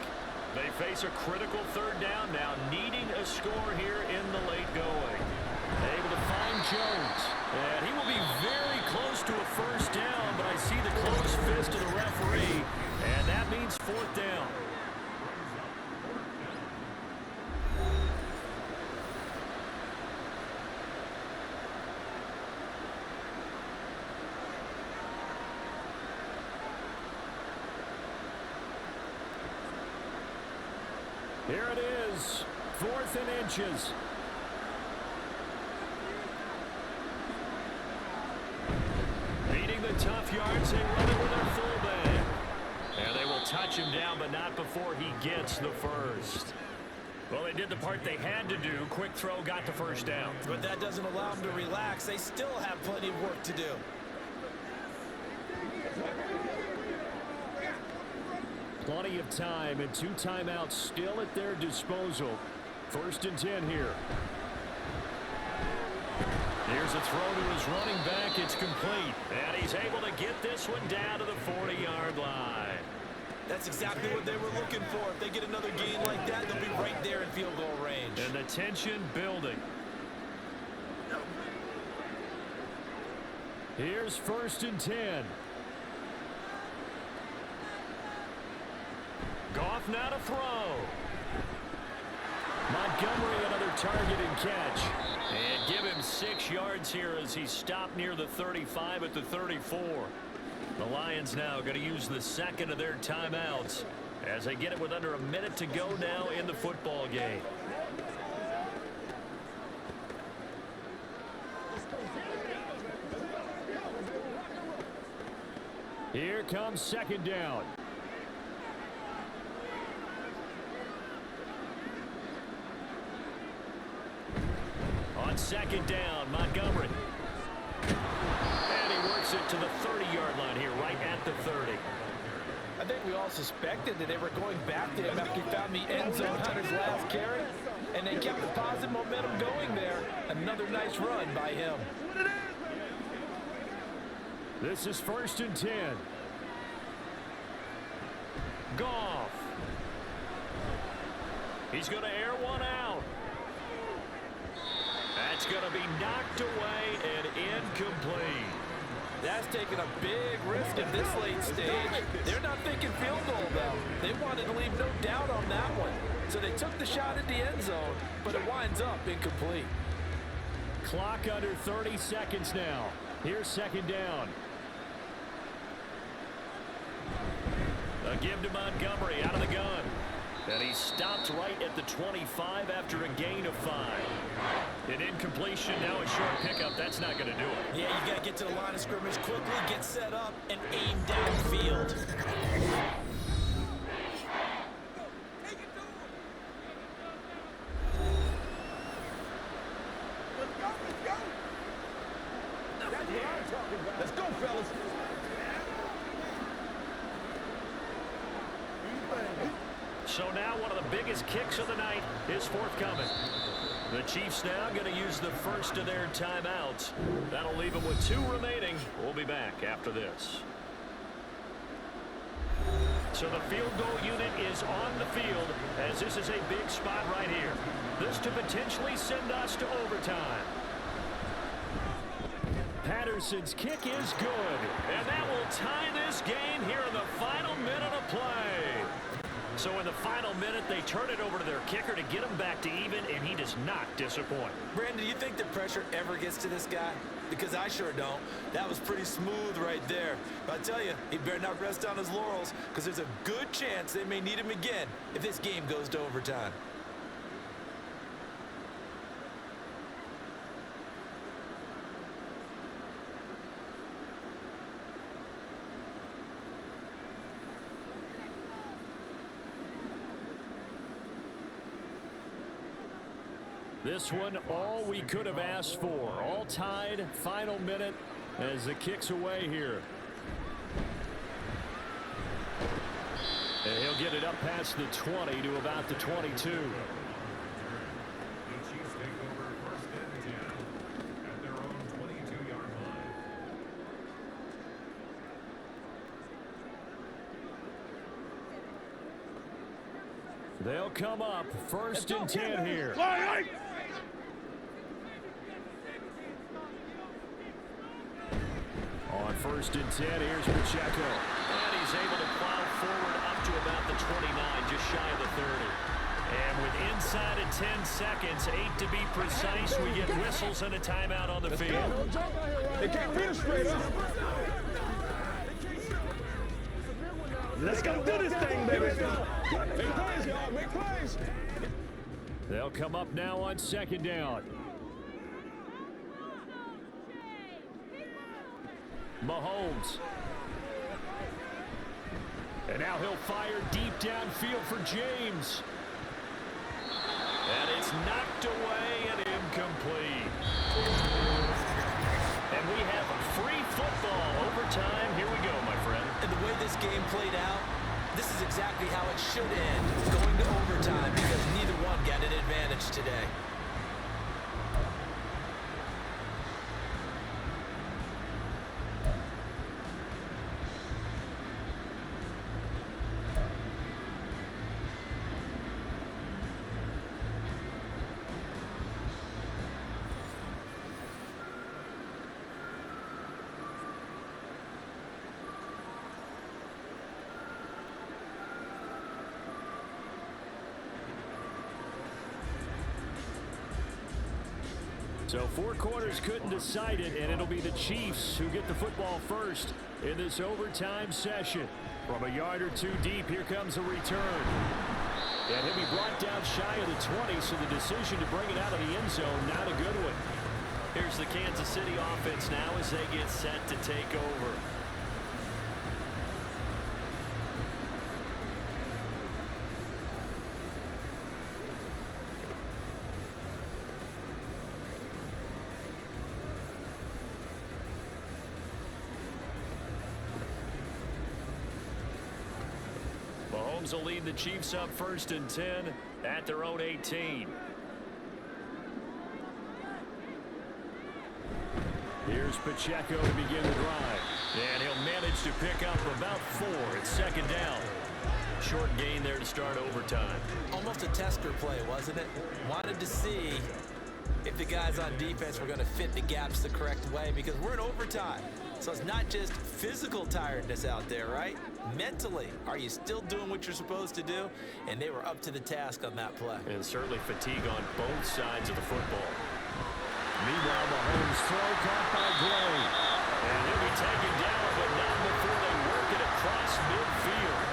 Speaker 2: They face a critical 3rd down now, needing a score here in the late going. Able to find Jones. And he will be very close to a 1st down, but I see the close fist of the referee, and that means 4th down. Here it is, 4th and inches. Beating the tough yards, they run it with their fullback. And they will touch him down, but not before he gets the 1st. Well, they did the part they had to do. Quick throw, got the 1st down.
Speaker 4: But that doesn't allow them to relax. They still have plenty of work to do.
Speaker 2: Plenty of time and 2 timeouts still at their disposal. 1st and 10 here. Here's a throw to his running back. It's complete. And he's able to get this one down to the 40-yard line.
Speaker 4: That's exactly what they were looking for. If they get another gain like that, they'll be right there in field goal range.
Speaker 2: And the tension building. Here's 1st and 10. Goff now to throw. Montgomery another target and catch. And give him 6 yards here as he stopped near the 35 at the 34. The Lions now going to use the 2nd of their timeouts as they get it with under a minute to go now in the football game. Here comes 2nd down. On 2nd down, Montgomery. And he works it to the 30-yard line here, right at the 30.
Speaker 3: I think we all suspected that they were going back to him after he found the end zone on his last carry, and they kept the positive momentum going there. Another nice run by him.
Speaker 2: This is 1st and 10. Goff. He's going to air one out. That's going to be knocked away and incomplete.
Speaker 3: That's taking a big risk at this late stage. They're not thinking field goal, though. They wanted to leave no doubt on that one. So they took the shot at the end zone, but it winds up incomplete.
Speaker 2: Clock under 30 seconds now. Here's 2nd down. A give to Montgomery out of the gun. And he stopped right at the 25 after a gain of 5. An incompletion, now a short pickup. That's not going to do it.
Speaker 4: Yeah, you got to get to the line of scrimmage quickly, get set up, and aim downfield.
Speaker 5: Let's go, fellas.
Speaker 2: So now one of the biggest kicks of the night is forthcoming. The Chiefs now going to use the 1st of their timeouts. That'll leave them with 2 remaining. We'll be back after this. So the field goal unit is on the field as this is a big spot right here. This to potentially send us to overtime. Patterson's kick is good. And that will tie this game here in the final minute of play. So in the final minute, they turn it over to their kicker to get him back to even, and he does not disappoint.
Speaker 4: Brandon, do you think the pressure ever gets to this guy? Because I sure don't. That was pretty smooth right there. But I tell you, he better not rest on his laurels, because there's a good chance they may need him again if this game goes to overtime.
Speaker 2: This one, all we could have asked for. All tied, final minute as the kick's away here. And he'll get it up past the 20 to about the 22. They'll come up first and 10 here. On first and 10, here's Pacheco. And he's able to plow forward up to about the 29, just shy of the 30. And with inside of 10 seconds, 8 to be precise, we get whistles and a timeout on the field.
Speaker 5: They can't finish straight up. Let's go do this thing, baby. Make plays, y'all. Make plays.
Speaker 2: They'll come up now on second down. Mahomes. And now he'll fire deep downfield for James. And it's knocked away and incomplete. And we have free football overtime. Here we go, my friend.
Speaker 4: And the way this game played out, this is exactly how it should end, going to overtime, because neither one got an advantage today.
Speaker 2: So 4 quarters couldn't decide it, and it'll be the Chiefs who get the football first in this overtime session. From a yard or two deep, here comes a return. And he'll be brought down shy of the 20, so the decision to bring it out of the end zone, not a good one. Here's the Kansas City offense now as they get set to take over. Mahomes will lead the Chiefs up first and 10 at their own 18. Here's Pacheco to begin the drive. And he'll manage to pick up about 4. It's second down. Short gain there to start overtime.
Speaker 4: Almost a tester play, wasn't it? Wanted to see if the guys on defense were going to fit the gaps the correct way, because we're in overtime. So it's not just physical tiredness out there, right? Mentally, are you still doing what you're supposed to do? And they were up to the task on that play.
Speaker 2: And certainly fatigue on both sides of the football. Meanwhile, Mahomes throw caught by Gray. And he'll be taken down, but not before they work it across midfield.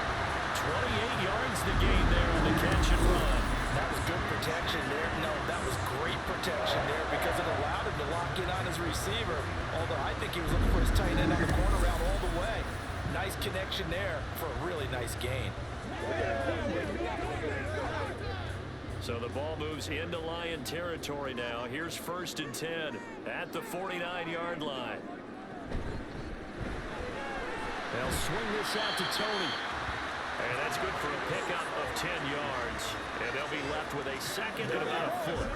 Speaker 2: 28 yards the gain there on the catch and run.
Speaker 3: That was good protection there. No, that was great protection there because it allowed him to lock in on his receiver. Although I think he was looking for his tight end on the corner route all the way. Nice connection there for a really nice gain.
Speaker 2: So the ball moves into Lion territory now. Here's first and 10 at the 49-yard line. They'll swing this out to Tony. And that's good for a pickup of 10 yards. And they'll be left with a second and about a foot.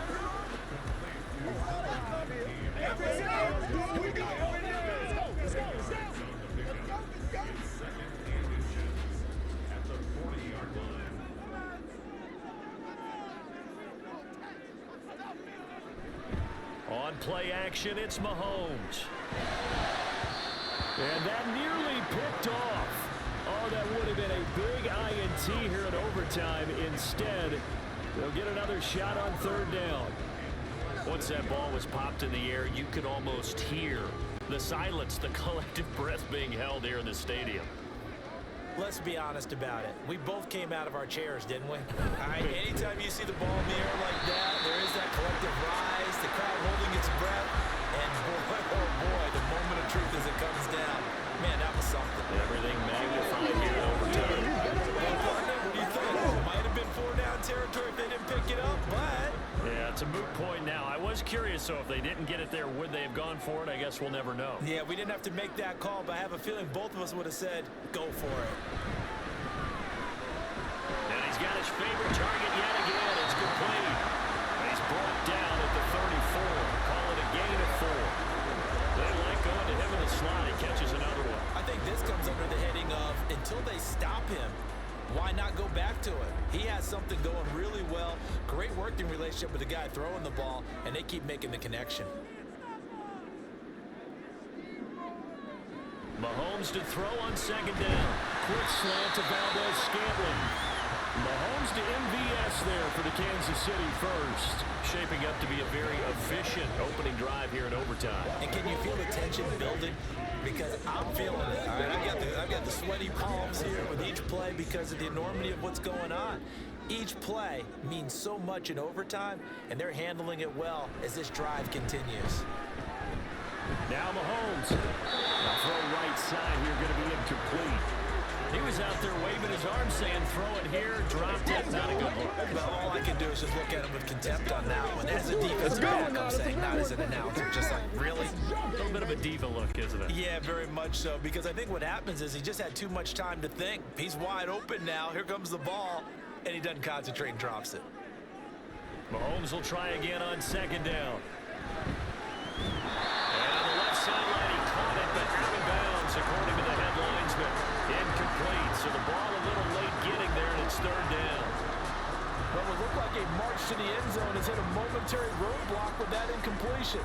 Speaker 2: On play action, it's Mahomes. And that nearly picked off. Oh, that would have been a big INT here in overtime. Instead, they'll get another shot on third down. Once that ball was popped in the air, you could almost hear the silence, the collective breath being held here in the stadium.
Speaker 4: Let's be honest about it. We both came out of our chairs, didn't we? Anytime you see the ball in the air like that, there is that collective rise, the crowd holding its breath, and boy, oh boy, the moment of truth as it comes down. Man, that was something.
Speaker 2: Everything magnified here in overtime.
Speaker 4: Well, partner, what do you think? Might have been 4 down territory they didn't pick it up, but...
Speaker 2: Yeah, it's a moot point now. I was curious, so if they didn't get it there, would they have gone for it? I guess we'll never know.
Speaker 4: Yeah, we didn't have to make that call, but I have a feeling both of us would have said, go for it.
Speaker 2: And he's got his favorite target yet again. It's complete. He's brought down at the 34. Call it a gain of 4. They like going to him in the slot. He catches another one.
Speaker 4: I think this comes under the heading of, until they stop him, why not go back to it? He has something going really well. Great working relationship with the guy throwing the ball, and they keep making the connection.
Speaker 2: Mahomes to throw on second down. Quick slant to Valdez-Scantling. Mahomes to MVS there for the Kansas City first. Shaping up to be a very efficient opening drive here in overtime.
Speaker 4: And can you feel the tension building? Because I'm feeling it. All right, I've got the sweaty palms here with each play because of the enormity of what's going on. Each play means so much in overtime, and they're handling it well as this drive continues.
Speaker 2: Now Mahomes. The throw right side here going to be incomplete. He was out there waving his arm saying, throw it here, dropped it, not a good one.
Speaker 4: Well, all I can do is just look at him with contempt on that one. As a defensive back, I'm saying, not as an announcer. Just like, really?
Speaker 2: A little bit of a diva look, isn't it?
Speaker 4: Yeah, very much so, because I think what happens is he just had too much time to think. He's wide open now. Here comes the ball, and he doesn't concentrate and drops it.
Speaker 2: Mahomes will try again on second down. And on the left sideline, he caught it, but out of bounds, according to the headlinesman. Incomplete, so the ball a little late getting there, and it's third down.
Speaker 3: Well, it looked like a march to the end zone has hit a momentary roadblock with that incompletion.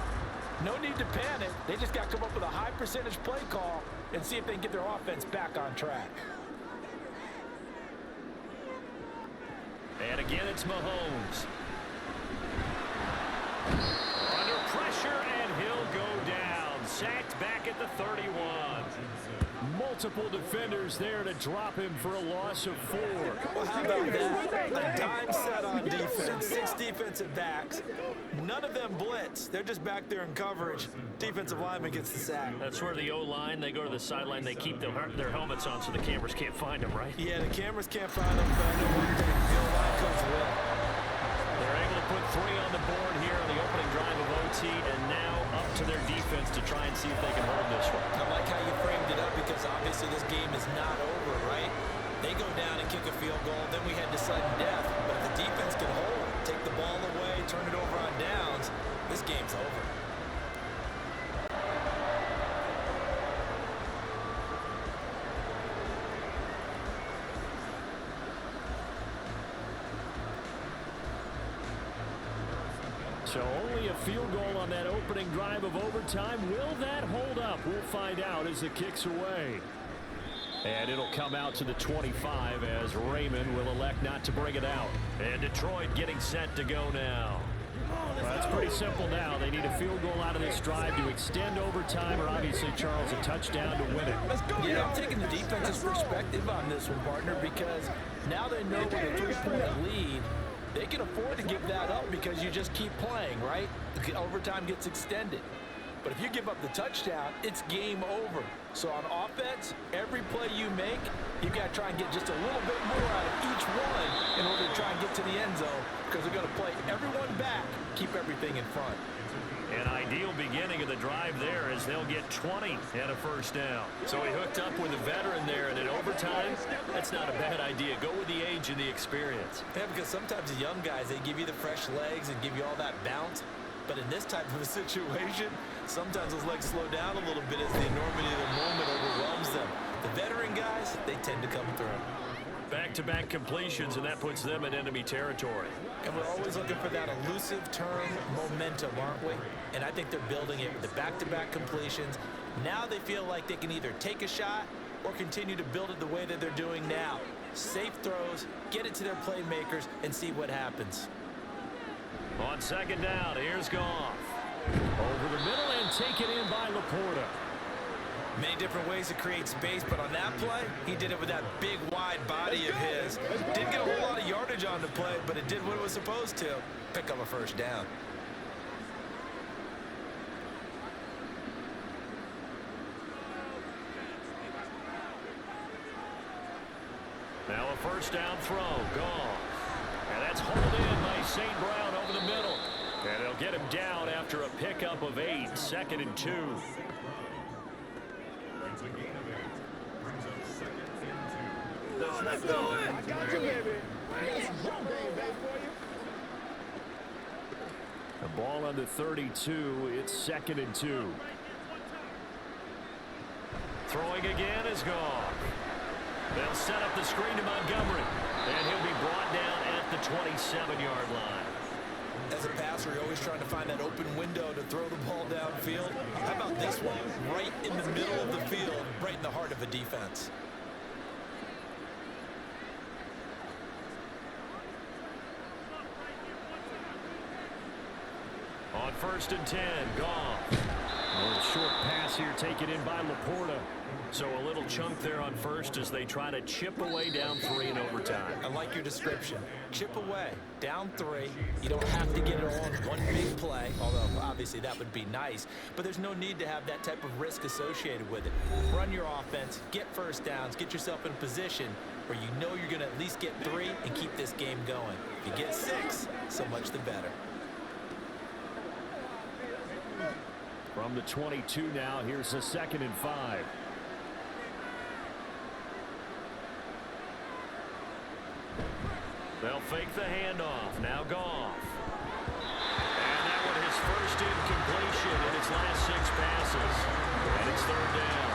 Speaker 3: No need to panic. They just got to come up with a high percentage play call and see if they can get their offense back on track.
Speaker 2: And again, it's Mahomes. Under pressure, and he'll go down. Sacked back at the 31. Multiple defenders there to drop him for a loss of 4.
Speaker 4: Well, how about that? A dime set on defense. 6 defensive backs. None of them blitz. They're just back there in coverage. Defensive lineman gets the sack.
Speaker 2: That's where the O-line, they go to the sideline, they keep their helmets on so the cameras can't find them, right?
Speaker 4: Yeah, the cameras can't find them, but I know one thing. The O-line comes well.
Speaker 2: They're able to put 3 on the board here on the opening drive of OT, and now up to their defense to try and see if they can hold this one.
Speaker 4: I like how you framed it up because obviously this game is not over, right? They go down and kick a field goal, then we head to sudden death. But if the defense can hold, take the ball away, turn it over on downs, this game's over.
Speaker 2: So only a field goal on that opening drive of overtime. Will that hold up? We'll find out as it kicks away. And it'll come out to the 25 as Raymond will elect not to bring it out. And Detroit getting set to go now. Well, that's pretty simple now. They need a field goal out of this drive to extend overtime, or obviously, Charles, a touchdown to win it.
Speaker 3: Yeah, I'm taking the defense's perspective on this one, partner, because now they know with a 3-point lead, they can afford to give that up because you just keep playing, right? Overtime gets extended. But if you give up the touchdown, it's game over. So on offense, every play you make, you've got to try and get just a little bit more out of each one in order to try and get to the end zone because they're going to play everyone back, keep everything in front.
Speaker 2: An ideal beginning of the drive there as they'll get 20 and a first down. So he hooked up with a veteran there, and in overtime, that's not a bad idea. Go with the age and the experience.
Speaker 4: Yeah, because sometimes the young guys, they give you the fresh legs and give you all that bounce. But in this type of a situation, sometimes those legs slow down a little bit as the enormity of the moment overwhelms them. The veteran guys, they tend to come through.
Speaker 2: Back-to-back completions, and that puts them in enemy territory.
Speaker 4: And we're always looking for that elusive turn momentum, aren't we? And I think they're building it with the back-to-back completions. Now they feel like they can either take a shot or continue to build it the way that they're doing now. Safe throws, get it to their playmakers, and see what happens.
Speaker 2: On second down, here's Goff. Over the middle and taken in by Laporta.
Speaker 4: Many different ways to create space, but on that play, he did it with that big, wide body of his. Didn't get a whole lot of yardage on the play, but it did what it was supposed to. Pick up a first down.
Speaker 2: Now a first down throw. Goff. And that's hauled in by St. Brown over the middle. And they'll get him down after a pickup of 8, 2nd and 2.
Speaker 5: Let's do it. I got you, baby. I got some jump game, baby, for you.
Speaker 2: The ball under 32. It's 2nd and 2. Throwing again is gone. They'll set up the screen to Montgomery. And he'll be brought down at the 27-yard line.
Speaker 4: As a passer, you're always trying to find that open window to throw the ball downfield. How about this one? Right in the middle of the field, right in the heart of a defense.
Speaker 2: On 1st and 10, Goff. A little short pass here taken in by Laporta. So a little chunk there on 1st as they try to chip away down 3 in overtime.
Speaker 4: I like your description. Chip away, down 3. You don't have to get it all in one big play, although obviously that would be nice. But there's no need to have that type of risk associated with it. Run your offense, get first downs, get yourself in a position where you know you're going to at least get 3 and keep this game going. If you get 6, so much the better.
Speaker 2: From the 22 now, here's a 2nd and 5. They'll fake the handoff. Now Goff. And that one his first incompletion in his last 6 passes. And it's 3rd down.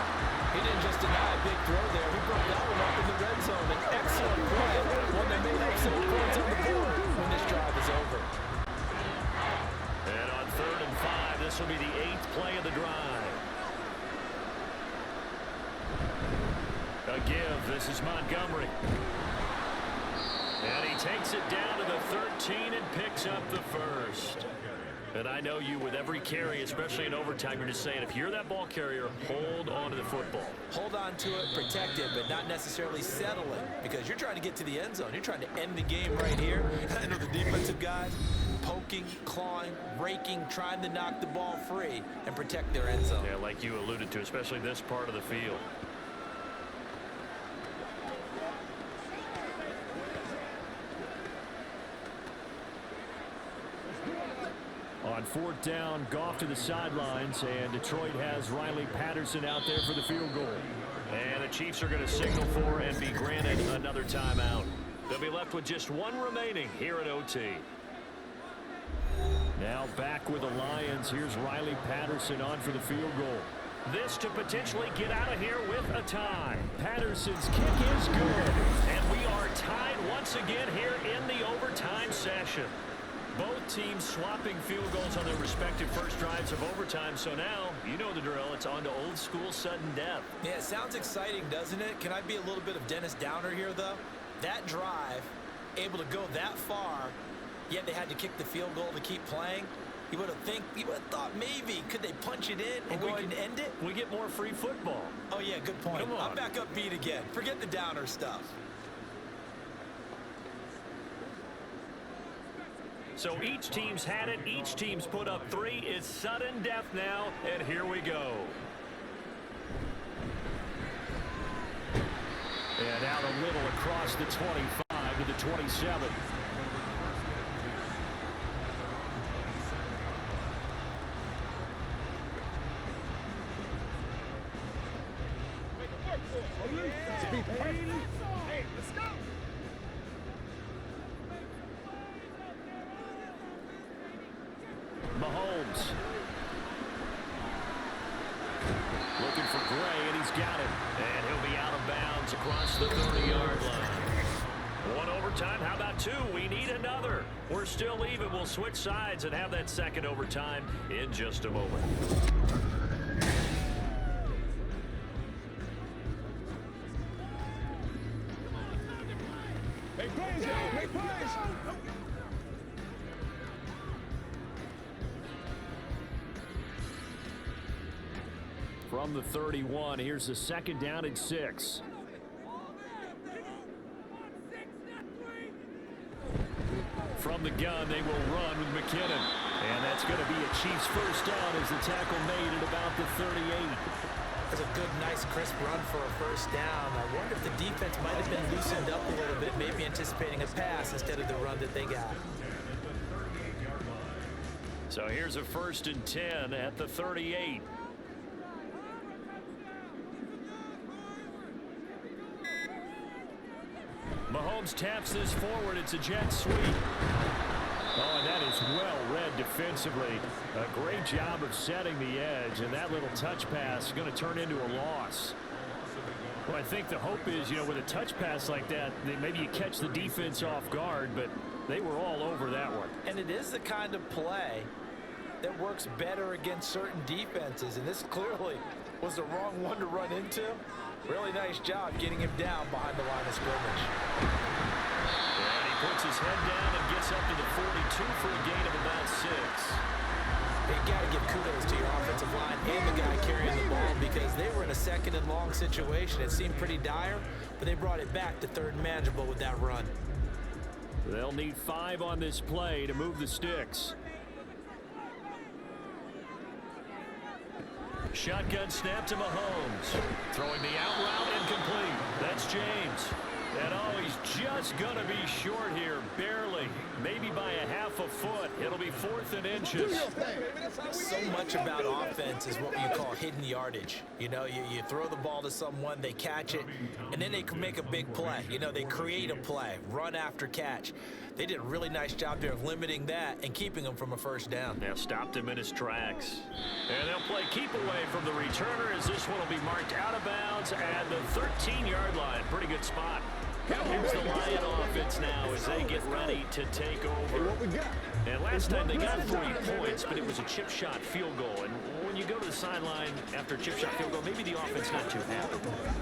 Speaker 3: He didn't just deny a big throw there. He broke that one up in the red zone. An excellent play. One that made up some points on the board when this drive is over.
Speaker 2: And on 3rd and 5, this will be the 8th play of the drive. A give. This is Montgomery. And he takes it down to the 13 and picks up the first. And I know you, with every carry, especially in overtime, you're just saying, if you're that ball carrier, hold on to the football.
Speaker 4: Hold on to it, protect it, but not necessarily settle it, because you're trying to get to the end zone. You're trying to end the game right here. I know the defensive guys poking, clawing, raking, trying to knock the ball free and protect their end zone.
Speaker 2: Yeah, like you alluded to, especially this part of the field. On 4th down, Goff to the sidelines, and Detroit has Riley Patterson out there for the field goal. And the Chiefs are going to signal for and be granted another timeout. They'll be left with just 1 remaining here at OT. Now back with the Lions. Here's Riley Patterson on for the field goal. This to potentially get out of here with a tie. Patterson's kick is good. And we are tied once again here in the overtime session. Both teams swapping field goals on their respective first drives of overtime. So now, you know the drill. It's on to old school sudden death.
Speaker 4: Yeah, it sounds exciting, doesn't it? Can I be a little bit of Dennis Downer here, though? That drive, able to go that far, yet they had to kick the field goal to keep playing. You would have thought maybe could they punch it in and go ahead and end it?
Speaker 2: We get more free football.
Speaker 4: Oh, yeah, good point.
Speaker 2: Come on.
Speaker 4: I'm back up beat again. Forget the Downer stuff.
Speaker 2: So each team's had it. Each team's put up 3. It's sudden death now, and here we go. And out a little across the 25 to the 27. Mahomes. Looking for Gray, and he's got it. And he'll be out of bounds across the 30-yard line. 1 overtime. How about 2? We need another. We're still even. We'll switch sides and have that 2nd overtime in just a moment.
Speaker 5: Make plays, y'all. Make plays.
Speaker 2: From the 31, here's a 2nd down and 6. From the gun, they will run with McKinnon. And that's going to be a Chiefs first down as the tackle made at about the 38.
Speaker 4: That's a good, nice, crisp run for a first down. I wonder if the defense might have been loosened up a little bit, maybe anticipating a pass instead of the run that they got.
Speaker 2: So here's a 1st and 10 at the 38. Mahomes taps this forward. It's a jet sweep. Oh, and that is well read defensively. A great job of setting the edge, and that little touch pass is going to turn into a loss. Well, I think the hope is, with a touch pass like that, maybe you catch the defense off guard, but they were all over that one.
Speaker 4: And it is the kind of play that works better against certain defenses, and this clearly was the wrong one to run into. Really nice job getting him down behind the line of scrimmage.
Speaker 2: And he puts his head down and gets up to the 42 for a gain of about 6.
Speaker 4: You got to give kudos to your offensive line and the guy carrying the ball, because they were in a 2nd and long situation. It seemed pretty dire, but they brought it back to 3rd and manageable with that run.
Speaker 2: They'll need 5 on this play to move the sticks. Shotgun snap to Mahomes. Throwing the out route incomplete. That's James. And oh, he's just going to be short here. Barely. Maybe by a half a foot. It'll be 4th and inches.
Speaker 4: So much about offense is what you call hidden yardage. You throw the ball to someone, they catch it, and then they can make a big play. They create a play, run after catch. They did a really nice job there of limiting that and keeping him from a first down.
Speaker 2: Now stopped him in his tracks. And they'll play keep away from the returner, as this one will be marked out of bounds at the 13-yard line. Pretty good spot. Here's the Lion offense now as they get ready to take over. And last time they got 3 points, but it was a chip shot field goal. And when you go to the sideline after a chip shot field goal, maybe the offense not too happy.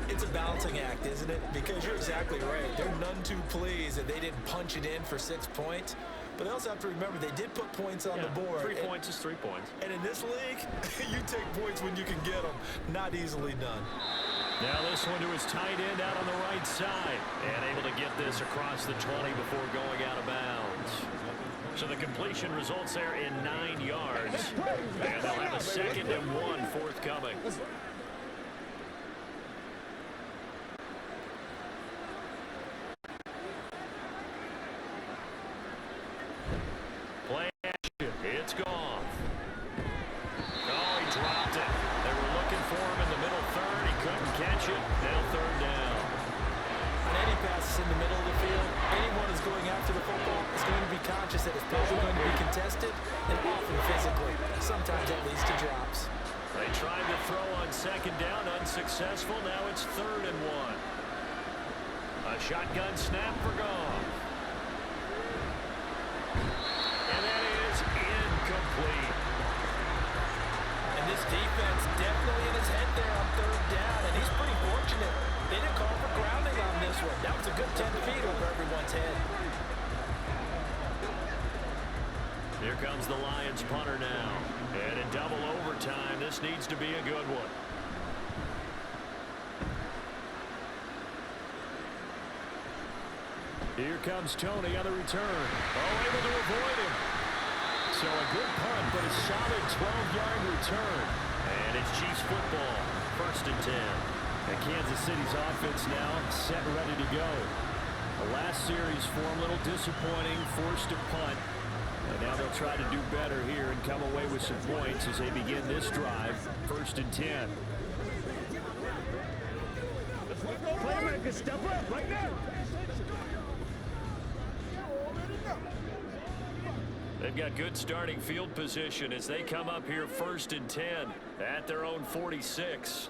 Speaker 4: It's a balancing act, isn't it? Because you're exactly right. They're none too pleased that they didn't punch it in for 6 points. But they also have to remember they did put points on the board.
Speaker 2: 3 points is 3 points.
Speaker 4: And in this league, you take points when you can get them. Not easily done.
Speaker 2: Now this one to his tight end out on the right side. And able to get this across the 20 before going out of bounds. So the completion results there in 9 yards. And they'll have a 2nd and 1 forthcoming. Play action. It's gone. Oh, he dropped it. They were looking for him in the middle 3rd. He couldn't catch it. Now 3rd down.
Speaker 4: On any passes in the middle of the field, anyone who's going after the football is going to be conscious that his plays are going to be contested, and often physically. Sometimes that leads to drops.
Speaker 2: They tried to throw on 2nd down, unsuccessful. Now it's 3rd and 1. A shotgun snap for Goff. And that is incomplete.
Speaker 4: And this defense definitely in his head there on 3rd down, and he's pretty fortunate. They didn't call for grounding on this one. That was a good 10 feet over everyone's head.
Speaker 2: Here comes the Lions punter now. And in double overtime, this needs to be a good one. Here comes Tony on the return. Oh, able to avoid him. So a good punt, but a solid 12-yard return. And it's Chiefs football, 1st and 10. And Kansas City's offense now set and ready to go. The last series for them, a little disappointing, forced to punt. And now they'll try to do better here and come away with some points as they begin this drive, 1st and 10.
Speaker 5: Playmaker, step up right now.
Speaker 2: They've got good starting field position as they come up here 1st and 10 at their own 46.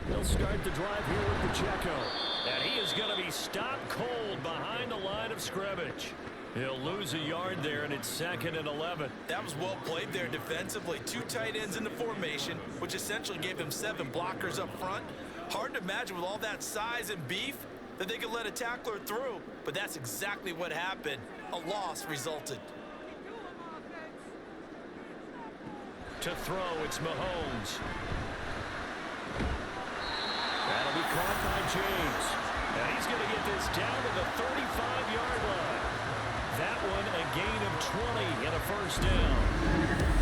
Speaker 2: They'll start the drive here with Pacheco. And he is going to be stopped cold behind the line of scrimmage. He'll lose a yard there, and it's 2nd and 11.
Speaker 4: That was well played there defensively. 2 tight ends in the formation, which essentially gave him 7 blockers up front. Hard to imagine with all that size and beef that they could let a tackler through, but that's exactly what happened. A loss resulted.
Speaker 2: To throw, it's Mahomes. That'll be caught by James. And he's going to get this down to the 35-yard line. That one a gain of 20 and a first down.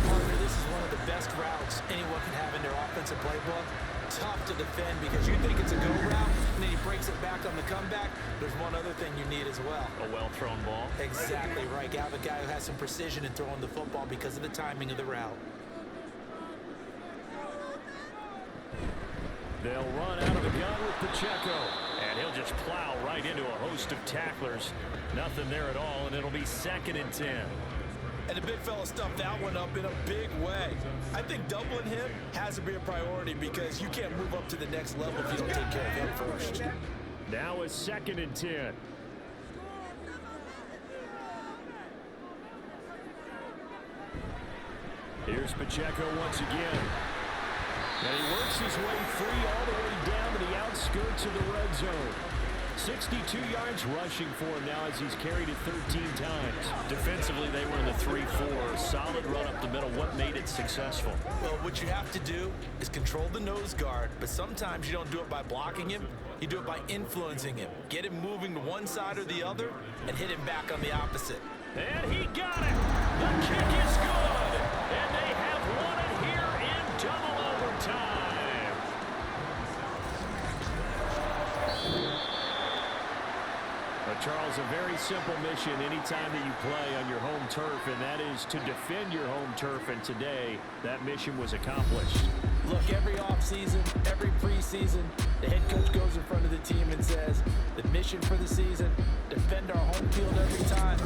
Speaker 4: Partner, this is one of the best routes anyone can have in their offensive playbook. Tough to defend because you think it's a go route, and then he breaks it back on the comeback. There's one other thing you need as well.
Speaker 2: A well-thrown ball.
Speaker 4: Exactly right. You have a guy who has some precision in throwing the football because of the timing of the route.
Speaker 2: They'll run out of the gun with Pacheco, and he'll just plow right into a host of tacklers. Nothing there at all, and it'll be 2nd and 10.
Speaker 4: And the big fella stuffed that one up in a big way. I think doubling him has to be a priority because you can't move up to the next level if you don't take care of him first.
Speaker 2: Now it's 2nd and 10. Here's Pacheco once again. And he works his way free all the way down to the outskirts of the red zone. 62 yards rushing for him now as he's carried it 13 times. Defensively, they were in the 3-4. Solid run up the middle. What made it successful?
Speaker 4: Well, what you have to do is control the nose guard, but sometimes you don't do it by blocking him. You do it by influencing him. Get him moving to one side or the other and hit him back on the opposite.
Speaker 2: And he got it. The kick is good. And they have won it here in double overtime. But Charles, a very simple mission anytime that you play on your home turf, and that is to defend your home turf. And today, that mission was accomplished.
Speaker 4: Look, every offseason, every preseason, the head coach goes in front of the team and says, the mission for the season, defend our home field every time.